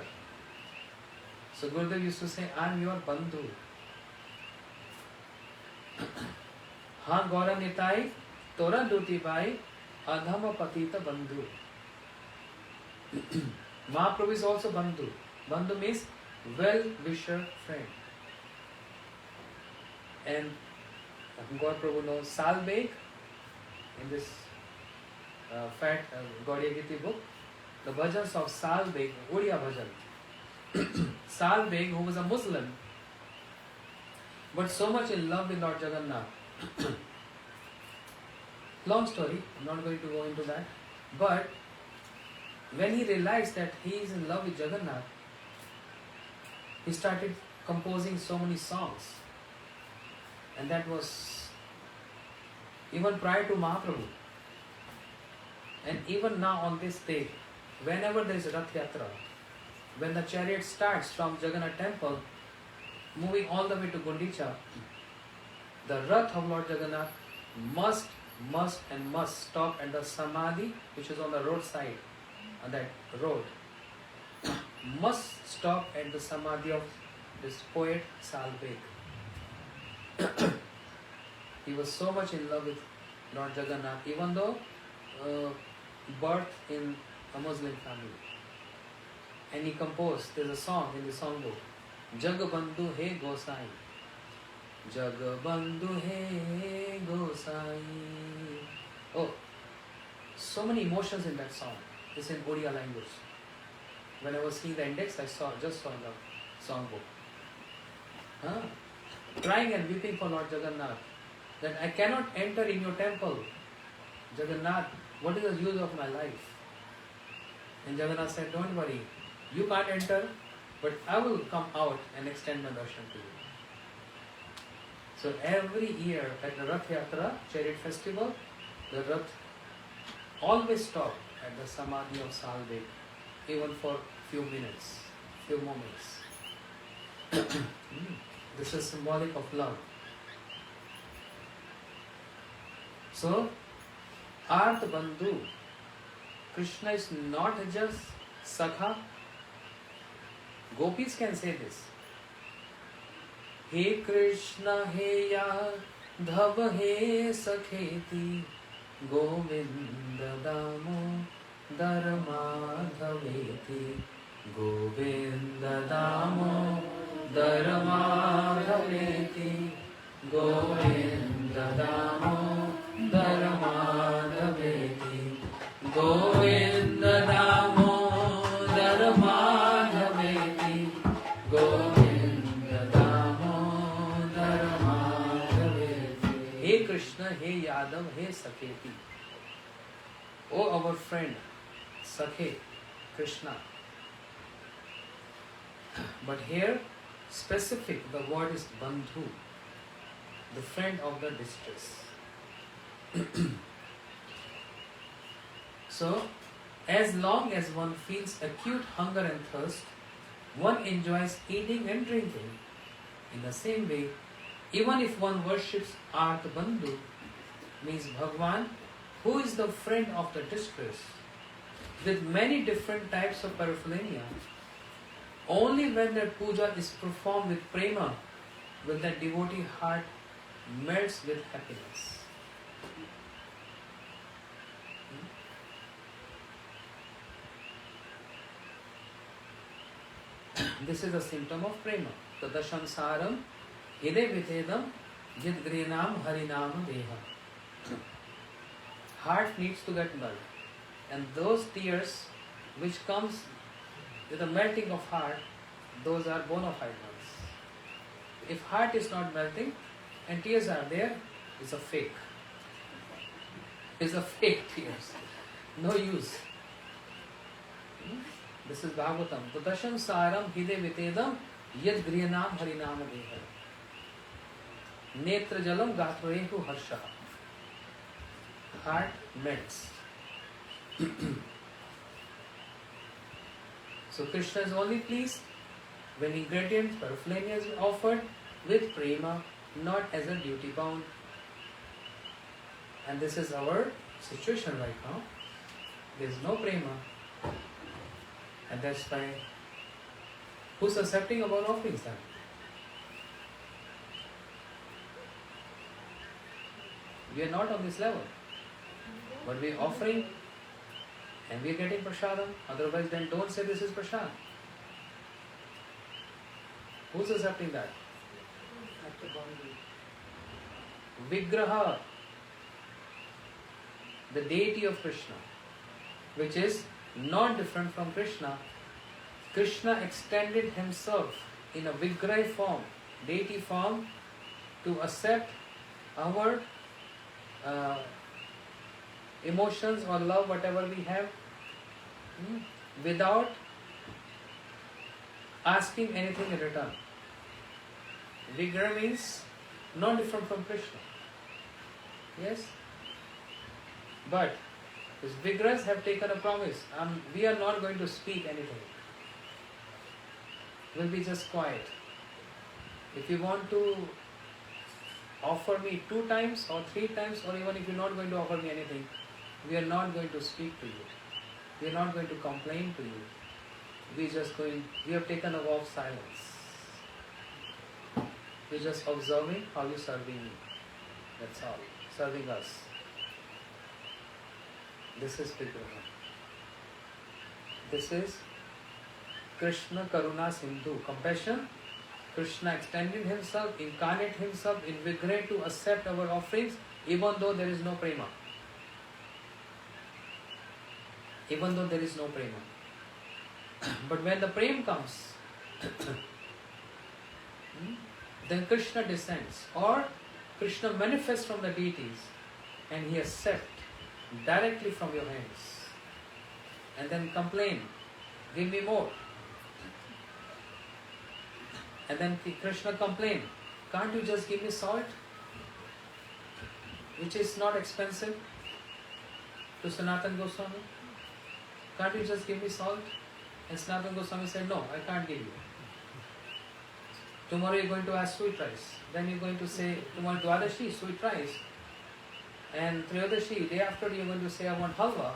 So Gurudev used to say, I am your Bandhu. Ha Gaura Nitai, Tora Duti Bai, Adhama Patita Bandhu. Mahaprabhu is also Bandhu. Bandhu means well-wisher friend. And God Prabhu knows Salbeg in this fat Gaudiya Giti book, the bhajans of Salbeg, Uriya bhajan. Salbeg, who was a Muslim, but so much in love with Lord Jagannath. Long story, I'm not going to go into that. But when he realized that he is in love with Jagannath, he started composing so many songs. And that was even prior to Mahaprabhu. And even now on this day, whenever there is a Rath Yatra, when the chariot starts from Jagannath temple, moving all the way to Gundicha, the Rath of Lord Jagannath must stop at the Samadhi, which is on the roadside, on that road. Must stop at the Samadhi of this poet Salbeg. He was so much in love with Lord Jagannath, even though birth in a Muslim family. And he composed, there's a song in the songbook, Jagabandhu He Gosai. Jagabandhu He Gosai. Oh, so many emotions in that song. It's in Odia language. When I was seeing the index, I just saw the songbook. Crying and weeping for Lord Jagannath, that I cannot enter in your temple. Jagannath, what is the use of my life? And Jagannath said, don't worry, you can't enter, but I will come out and extend my darshan to you. So every year at the Rath Yatra, chariot festival, the Rath always stop at the Samadhi of Salbeg, even for few minutes, few moments. This is symbolic of love. So, Arth Bandhu, Krishna is not just Sakha. Gopis can say this. He Krishna, he Yadhav, he Sakheti, Govinda Damo, Dharmadhaveti, Govinda Damo, Dharmadhaveti, Govinda Damo, Dharmadhaveti, Govinda Damo, Dharmadhaveti, Govinda Damo, Dharmadhaveti. Hey Krishna, hey Yadav, hey Sakheti. Oh our friend, Sakhe, Krishna. But here, specific, the word is Bandhu, the friend of the distress. So, as long as one feels acute hunger and thirst, one enjoys eating and drinking. In the same way, even if one worships Arth Bandhu, means Bhagwan, who is the friend of the distress, with many different types of paraphernalia, only when that puja is performed with prema will that devotee heart melts with happiness. This is a symptom of prema. Tadashansaram hide vitedam yad grinam harinam deha. Heart needs to get melted. And those tears which comes with the melting of heart, those are bona fide ones. If heart is not melting and tears are there, it's a fake. It's a fake tears. No use. This is Bhagavatam. Tadasham saram hide vitedam yad griyanam harinam deha. Netra jalam gatrehu harsha. Heart melts. So Krishna is only pleased when ingredients, paraphernalia is offered with prema, not as a duty bound. And this is our situation right now. There is no prema. And that's why, who's accepting our offerings then? We are not on this level. But we are offering and we are getting prasadam. Otherwise then don't say this is prasad. Who's accepting that? Vigraha, the deity of Krishna, which is not different from Krishna. Krishna extended himself in a Vigraha form, deity form, to accept our emotions or love, whatever we have, without asking anything in return. Vigraha means not different from Krishna. Yes? But these Vigrahas have taken a promise. We are not going to speak anything. We'll be just quiet. If you want to offer me 2 times or 3 times, or even if you're not going to offer me anything, we are not going to speak to you. We are not going to complain to you. We have taken a vow of silence. We're just observing how you're serving me. That's all. Serving us. This is Vigraha. This is Krishna Karuna Sindhu. Compassion. Krishna extended himself, incarnate himself in Vigraha to accept our offerings, even though there is no prema. Even though there is no prema. But when the prema comes, then Krishna descends, or Krishna manifests from the deities and he accepts directly from your hands. And then complain, give me more. And then Krishna complain, can't you just give me salt, which is not expensive to Sanatana Goswami? Can't you just give me salt? And Sanatana Goswami said, no, I can't give you. Tomorrow you're going to ask sweet rice. Then you're going to say, tomorrow Dwadashi, sweet rice. And Triyadashi, day after you're going to say, I want halwa.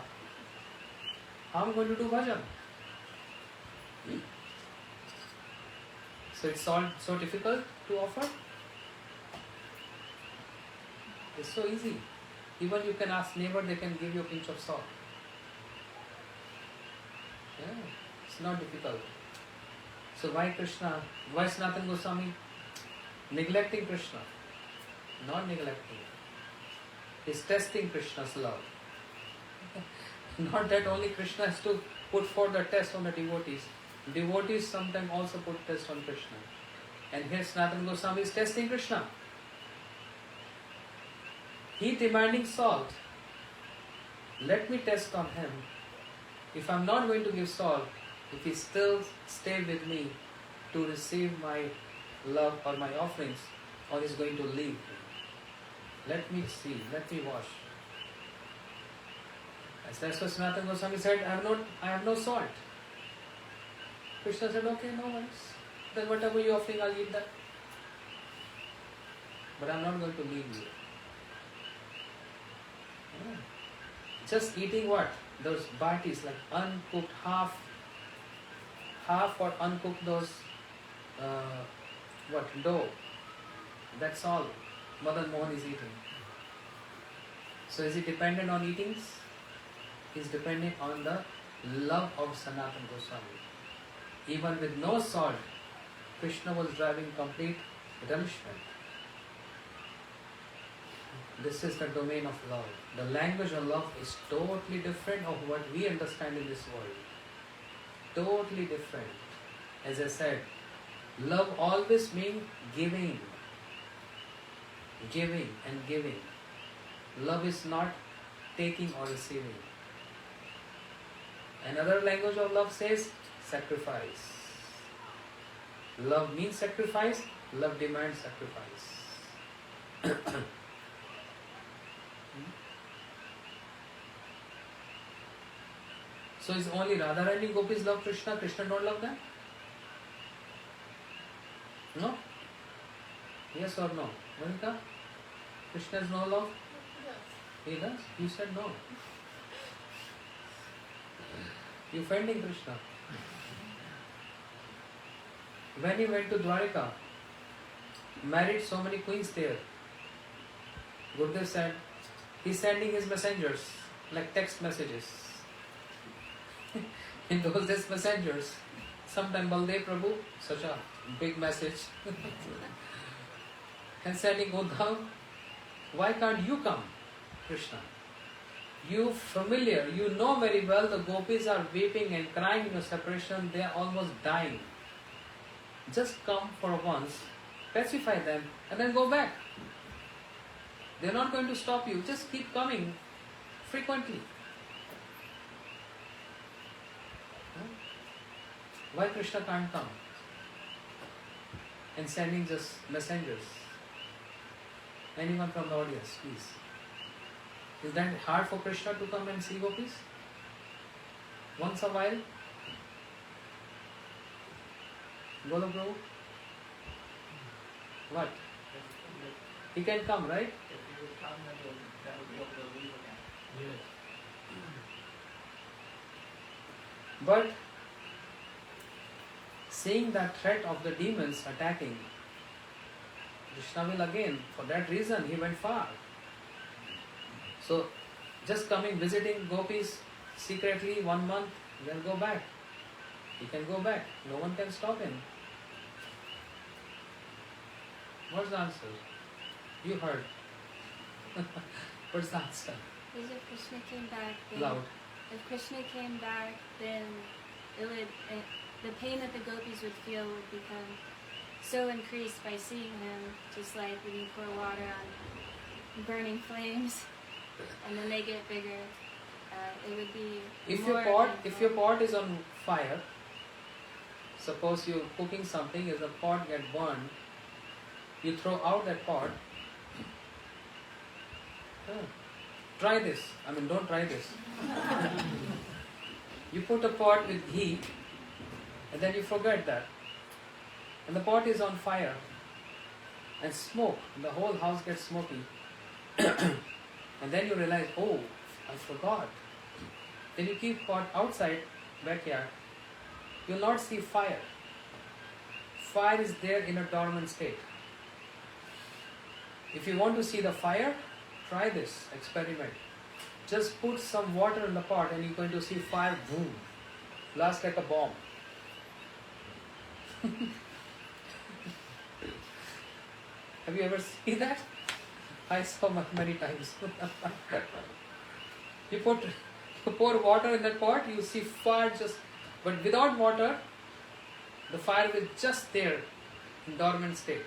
How am I going to do bhajan? So it's so difficult to offer? It's so easy. Even you can ask neighbor, they can give you a pinch of salt. Yeah, it's not difficult. So why Krishna? Why Sanatana Goswami neglecting Krishna? Not neglecting. He's testing Krishna's love. Not that only Krishna has to put forth the test on the devotees. Devotees sometimes also put test on Krishna. And here Sanatana Goswami is testing Krishna. He demanding salt. Let me test on him. If I'm not going to give salt, if he still stay with me to receive my love or my offerings, or he's going to leave. Let me see, let me wash. As that's what Sanatana Goswami said, I have no salt. Krishna said, okay, no worries. Then whatever you're offering, I'll eat that. But I'm not going to leave you. Yeah. Just eating what? Those bhatis, like uncooked, half or uncooked those, dough. That's all Madan Mohan is eating. So is he dependent on eatings? He is dependent on the love of Sanatana Goswami. Even with no salt, Krishna was driving complete relishment. This is the domain of love. The language of love is totally different of what we understand in this world. Totally different. As I said, love always means giving. Giving and giving. Love is not taking or receiving. Another language of love says sacrifice. Love means sacrifice. Love demands sacrifice. So is only Radharani Gopis love Krishna? Krishna don't love them? No? Yes or no? Monica? Krishna has no love? He does? You said no. You offending Krishna. When he went to Dwarika, married so many queens there, Gurudev said, he's sending his messengers, like text messages. In those days, messengers. Sometime Baldev Prabhu, such a big message. And sending Uddhav, why can't you come, Krishna? You familiar, you know very well the gopis are weeping and crying in your separation, they are almost dying. Just come for once, pacify them, and then go back. They are not going to stop you, just keep coming frequently. Why Krishna can't come? And sending just messengers. Anyone from the audience, please. Is that hard for Krishna to come and see gopis? Once a while? Golo Prabhu? What? He can come, right? But seeing that threat of the demons attacking, Krishna will again, for that reason he went far. So just coming, visiting gopis secretly 1 month, then go back. He can go back. No one can stop him. What's the answer? You heard. What's the answer? Because if Krishna came back, then Loud. If Krishna came back, then the pain that the gopis would feel would become so increased by seeing him, just like when you pour water on burning flames, and then they get bigger. It would be If more your pot is on fire, suppose you're cooking something, as the pot gets burned, you throw out that pot. Try this. I mean, don't try this. You put a pot with heat, and then you forget that. And the pot is on fire, and smoke, and the whole house gets smoky. And then you realize, oh, I forgot. Then you keep pot outside, backyard. You'll not see fire. Fire is there in a dormant state. If you want to see the fire, try this experiment. Just put some water in the pot and you're going to see fire, boom, blast like a bomb. Have you ever seen that? I saw many times. You pour water in that pot, you see fire just, but without water, the fire is just there in dormant state.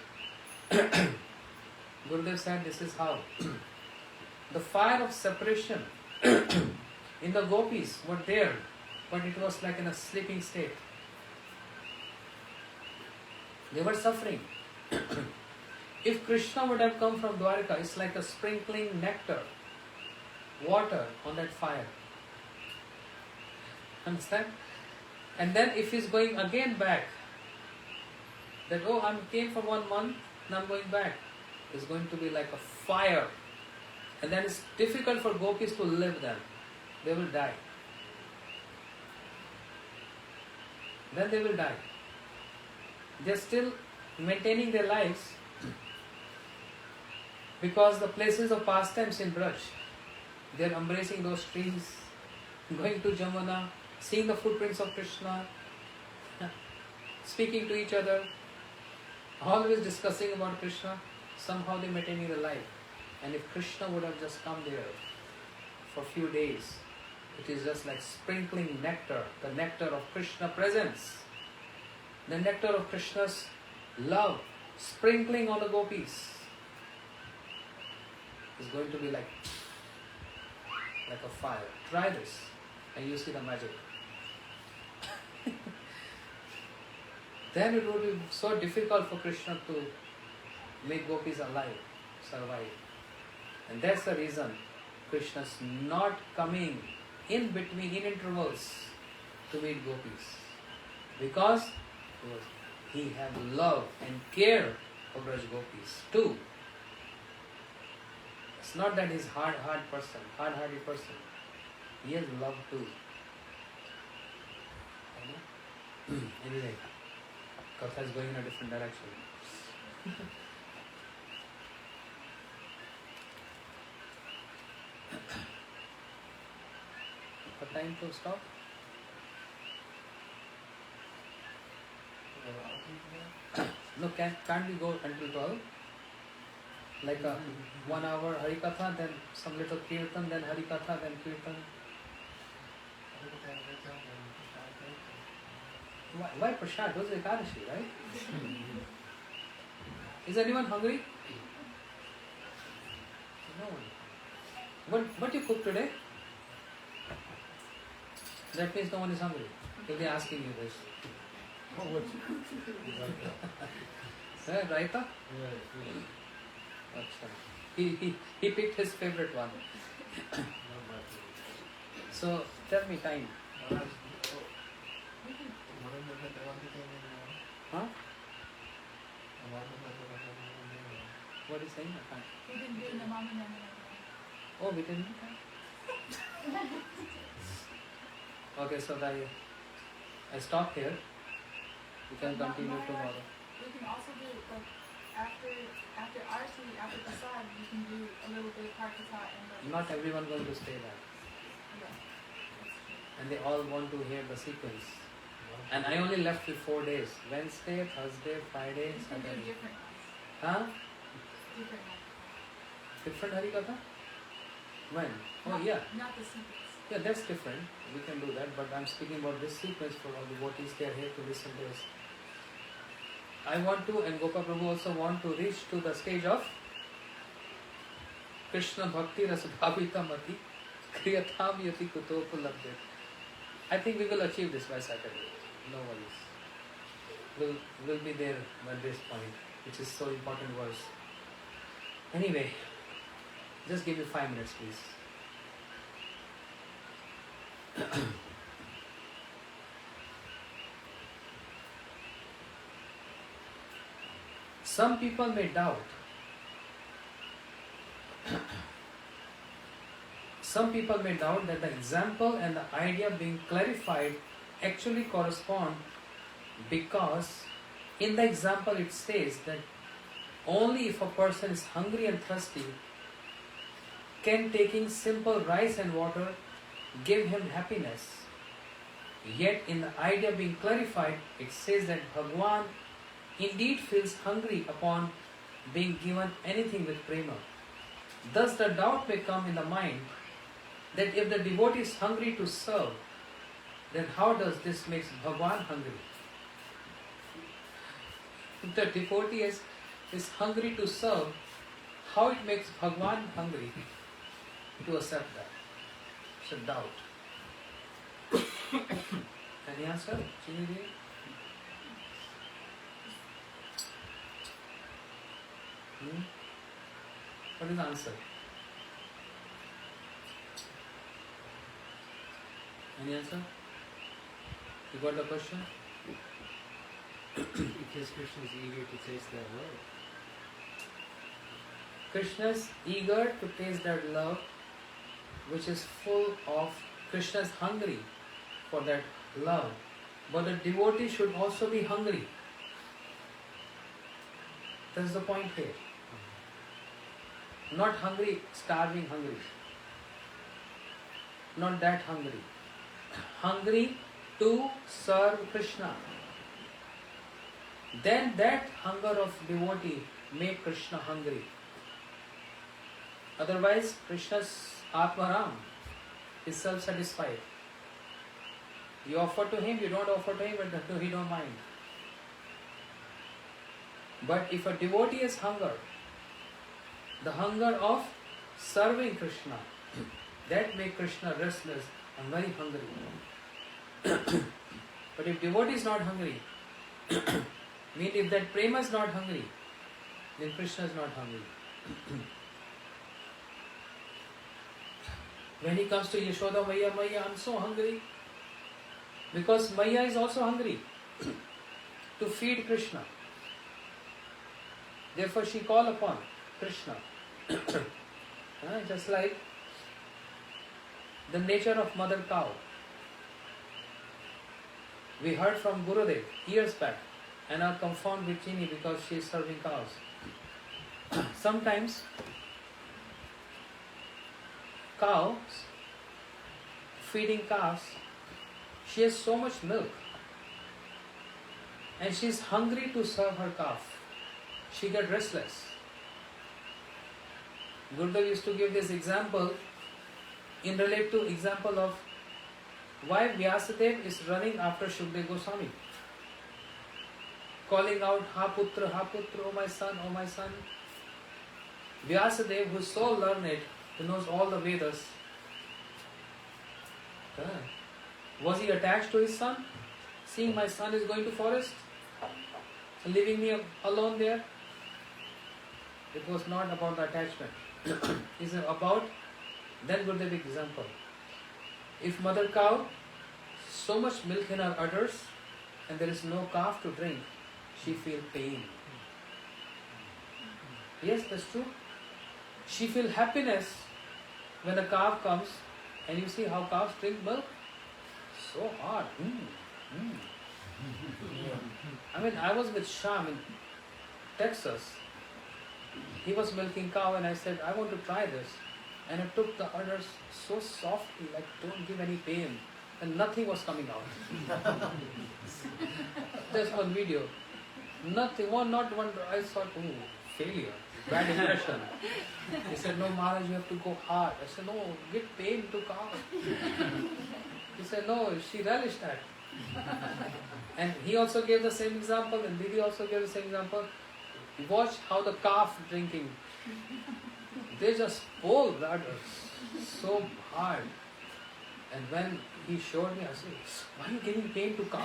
Gurudev said this is how. The fire of separation in the gopis were there, but it was like in a sleeping state. They were suffering. If Krishna would have come from Dwarika, it's like a sprinkling nectar, water on that fire. Understand? And then if he's going again back, that I came for 1 month, now I'm going back. It's going to be like a fire. And then it's difficult for gopis to live then. They will die. Then they will die. They're still maintaining their lives because the places of pastimes in Braj, They are embracing those trees, going to Jamuna, seeing the footprints of Krishna, speaking to each other, always discussing about Krishna. Somehow they maintaining the life. And if Krishna would have just come there for a few days, it is just like sprinkling nectar, the nectar of Krishna presence, the nectar of Krishna's love, sprinkling on the gopis. It's going to be like a fire. Try this and you see the magic. Then it would be so difficult for Krishna to make gopis alive, survive. And that's the reason Krishna's not coming in between, in intervals, to meet gopis. Because he has love and care for Braj gopis too. It's not that he's hard-hearted person. He has love too. Anyway, Katha is going in a different direction. What time to stop? No, can't we go until 12? Like a 1 hour Harikatha, then some little Kirtan, then Harikatha, then Kirtan. Why Prashad? Those are Ekadashi, right? Is anyone hungry? No one. What you cooked today? That means no one is hungry. If they are asking you this. Oh, what you cooked? Raita? Achha. He picked his favorite one. So tell me time. Huh? What is saying? I can't. We didn't do the mom and then Oh, we didn't. Okay, so I stop here. We can continue tomorrow. we can also do like after Arti, after Prasad, you can do a little bit of Harkata and Not everyone going to stay there. yeah, that's true. And they all want to hear the sequence. And I only left with 4 days. Wednesday, Thursday, Friday, You can do Saturday. different ones. Huh? Different ones. Different Harikatha? When? Oh yeah. Not the sequence. Yeah, that's different. We can do that. But I'm speaking about this sequence for all the devotees. They are here to listen to us. I want to, and Gopa Prabhu also want to reach to the stage of Krishna Bhakti Rasabhavita Mati Kriyatham Yati Kutopu Labdhet. I think we will achieve this by Saturday. No worries. We'll be there by this point, which is so important verse. Anyway, just give me 5 minutes, please. Some people may doubt. Some people may doubt that the example and the idea being clarified actually correspond, because in the example it says that only if a person is hungry and thirsty can taking simple rice and water give him happiness. Yet in the idea being clarified, it says that Bhagwan indeed feels hungry upon being given anything with prema. Thus the doubt may come in the mind that if the devotee is hungry to serve, then how does this make Bhagwan hungry? If the devotee is hungry to serve, how it makes Bhagwan hungry to accept that? It's a doubt. Any answer? Chini? What is the answer? Any answer? You got the question? Because Krishna is eager to taste that love. Krishna is eager to taste that love, which is full of, Krishna is hungry for that love. But the devotee should also be hungry. That's the point here. Not hungry, starving hungry. not that hungry. Hungry to serve Krishna. Then that hunger of devotee make Krishna hungry. Otherwise, Krishna's Atmaram is self-satisfied. You offer to him, you don't offer to him, but he don't mind. But if a devotee has hunger, the hunger of serving Krishna, that makes Krishna restless and very hungry. But if devotee is not hungry, mean if that prema is not hungry, then Krishna is not hungry. When he comes to Yashoda Maya, Maya, I'm so hungry. Because Maya is also hungry to feed Krishna. Therefore she called upon Krishna. Just like the nature of mother cow. We heard from Gurudev years back and are confounded with Chini because she is serving cows. Sometimes cows, feeding calves, she has so much milk and she is hungry to serve her calf. She gets restless. Gurudev used to give this example in relate to example of why Vyasadeva is running after Shukdev Goswami, calling out, Ha Putra, oh my son, oh my son. Vyasadeva, who is so learned, who knows all the Vedas, was he attached to his son? Seeing my son is going to forest, leaving me alone there? It was not about the attachment. It's about, then Gurudev example. If mother cow, so much milk in her udders and there is no calf to drink, she feels pain. Yes, that's true. She feels happiness when a calf comes and you see how calves drink milk. So hard. I mean, I was with Sham in Texas. He was milking cow and I said, I want to try this. And I took the udders so softly, like don't give any pain. And nothing was coming out. Just on video. Nothing, not one. I thought, failure, bad impression. He said, no Maharaj, you have to go hard. I said, no, give pain to cow. He said, no, she relished that. And he also gave the same example and Didi also gave the same example. Watch how the calf drinking. They just pull the udders so hard. And when he showed me, I said, why are you giving pain to cow?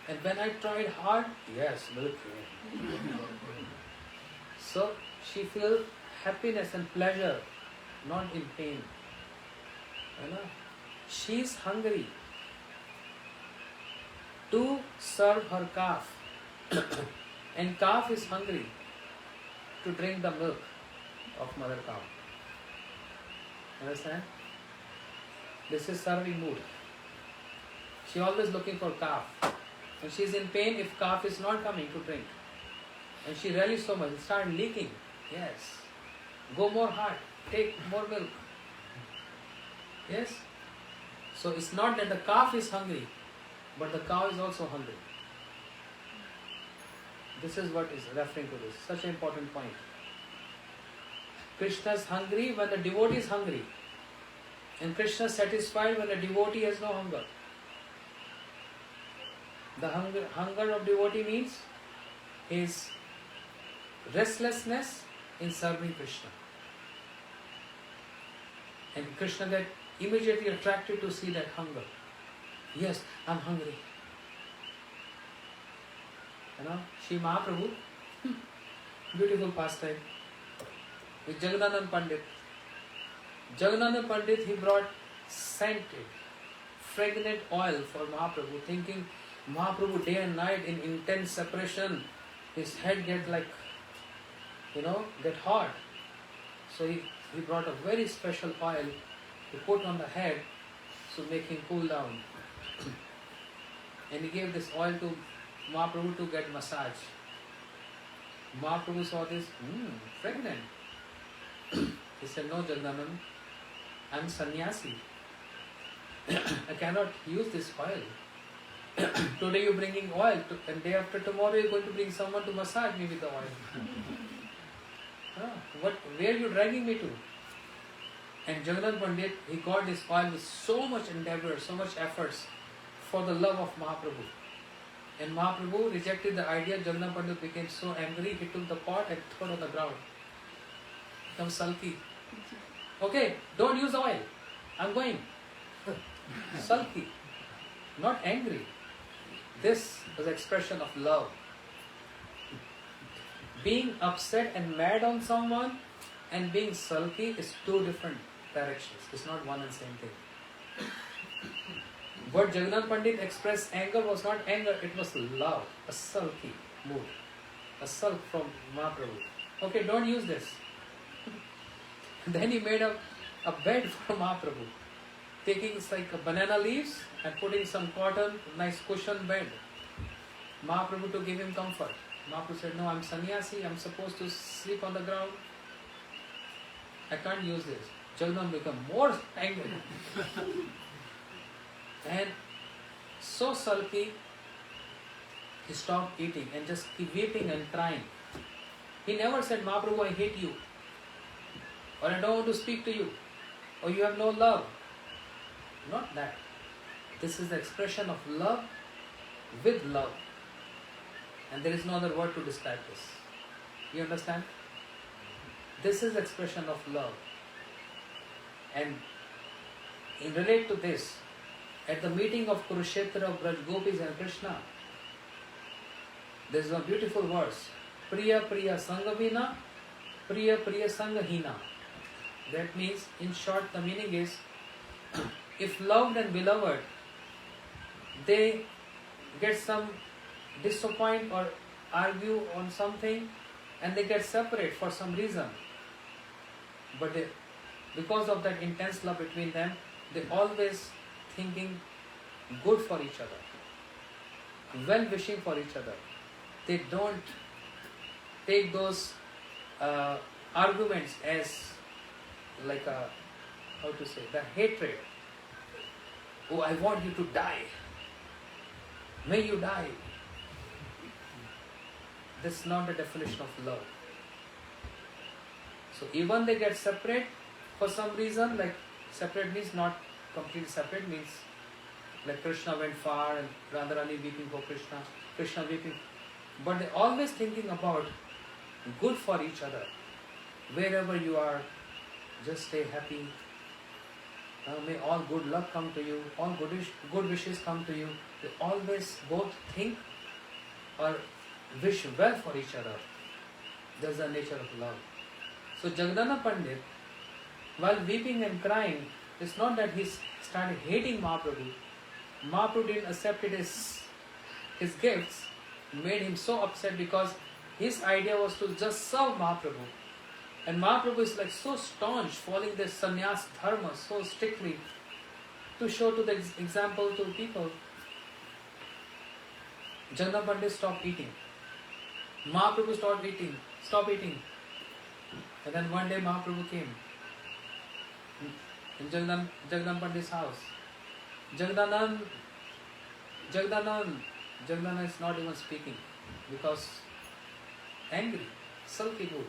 And when I tried hard, yes, milk came. So she feels happiness and pleasure, not in pain. She is hungry to serve her calf. And calf is hungry to drink the milk of mother cow. Understand? This is serving mood. She always looking for calf. And she is in pain if calf is not coming to drink. And she relishes so much. It starts leaking. Yes. Go more hard. Take more milk. Yes? So it's not that the calf is hungry, but the cow is also hungry. This is what is referring to this. Such an important point. Krishna is hungry when the devotee is hungry. And Krishna is satisfied when the devotee has no hunger. The hunger of devotee means his restlessness in serving Krishna. And Krishna gets immediately attracted to see that hunger. Yes, I'm hungry. Shri Mahaprabhu, beautiful pastime with Jagannath Pandit. Jagannath Pandit, he brought scented, fragrant oil for Mahaprabhu, thinking Mahaprabhu day and night in intense separation, his head get like, get hot. So he brought a very special oil to put on the head to make him cool down. And he gave this oil to Mahaprabhu to get massage. Mahaprabhu saw this, fragrant. He said, no Jagannath, I'm sannyasi. I cannot use this oil. Today you're bringing oil, and day after tomorrow you're going to bring someone to massage me with the oil. Where are you dragging me to? And Jagannath Pandit, he got this oil with so much endeavor, so much efforts for the love of Mahaprabhu. And Mahaprabhu rejected the idea. Jagannath Pandit became so angry, he took the pot and threw it on the ground. Become sulky. Okay, don't use oil. I'm going. Sulky. Not angry. This was expression of love. Being upset and mad on someone and being sulky is two different directions. It's not one and same thing. What Jagannath Pandit expressed anger was not anger, it was love, a sulky mood, a sulk from Mahaprabhu. Okay, don't use this. Then he made a bed for Mahaprabhu, taking like banana leaves and putting some cotton, nice cushion bed. Mahaprabhu to give him comfort. Mahaprabhu said, no, I'm sannyasi, I'm supposed to sleep on the ground. I can't use this. Jagannath became more angry. And so sulky, he stopped eating and just keep weeping and crying. He never said, Mahaprabhu, I hate you, or I don't want to speak to you, or you have no love. Not that. This is the expression of love with love. And there is no other word to describe this. You understand? This is the expression of love. And in relate to this, at the meeting of Kurukshetra of Braj Gopis and Krishna, there is a beautiful verse. Priya Priya Sangavina, Priya Priya Sangahina. That means, in short, the meaning is, if loved and beloved, they get some disappoint or argue on something and they get separate for some reason. But because of that intense love between them, they always thinking good for each other, well-wishing for each other. They don't take those arguments as like a, how to say, the hatred. Oh, I want you to die. May you die. This is not the definition of love. So even they get separate for some reason, like separate means not completely separate, means like Krishna went far and Radharani weeping for Krishna, Krishna weeping. But they always thinking about good for each other. Wherever you are, just stay happy. May all good luck come to you, all good wishes come to you. They always both think or wish well for each other. That's the nature of love. So Jagannath Pandit, while weeping and crying, it's not that he started hating Mahaprabhu. Mahaprabhu didn't accept his gifts, made him so upset because his idea was to just serve Mahaprabhu. And Mahaprabhu is like so staunch, following the sannyas dharma so strictly, to show to the example to people. Jagannath Pandit stopped eating. Mahaprabhu stopped eating. And then one day Mahaprabhu came in Jagannath Pandit's house. Jagdanand is not even speaking because angry, sulky mood.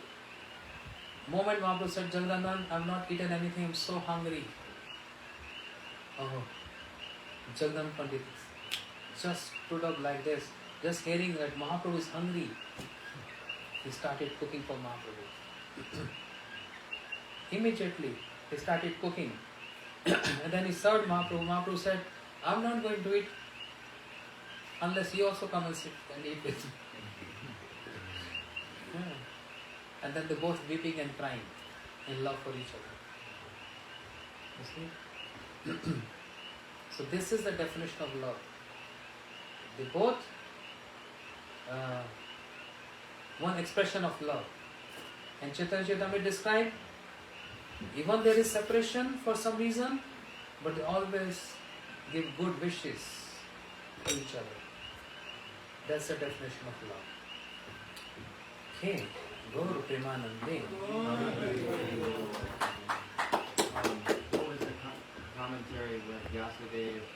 Moment Mahaprabhu said, Jagdanand, I have not eaten anything, I am so hungry. Oh, Jagannath Pandit just stood up like this, just hearing that Mahaprabhu is hungry. He started cooking for Mahaprabhu. Immediately, he started cooking. And then he served Mahaprabhu. Mahaprabhu said, I am not going to eat unless you also come and sit and eat with me. Yeah. And then they both weeping and crying in love for each other. You see? So this is the definition of love. They both one expression of love. And Chaitanya Charitamrita described, even there is separation for some reason, but they always give good wishes to each other. That's the definition of love. Okay, Gaur Premanande. Vyasadeva,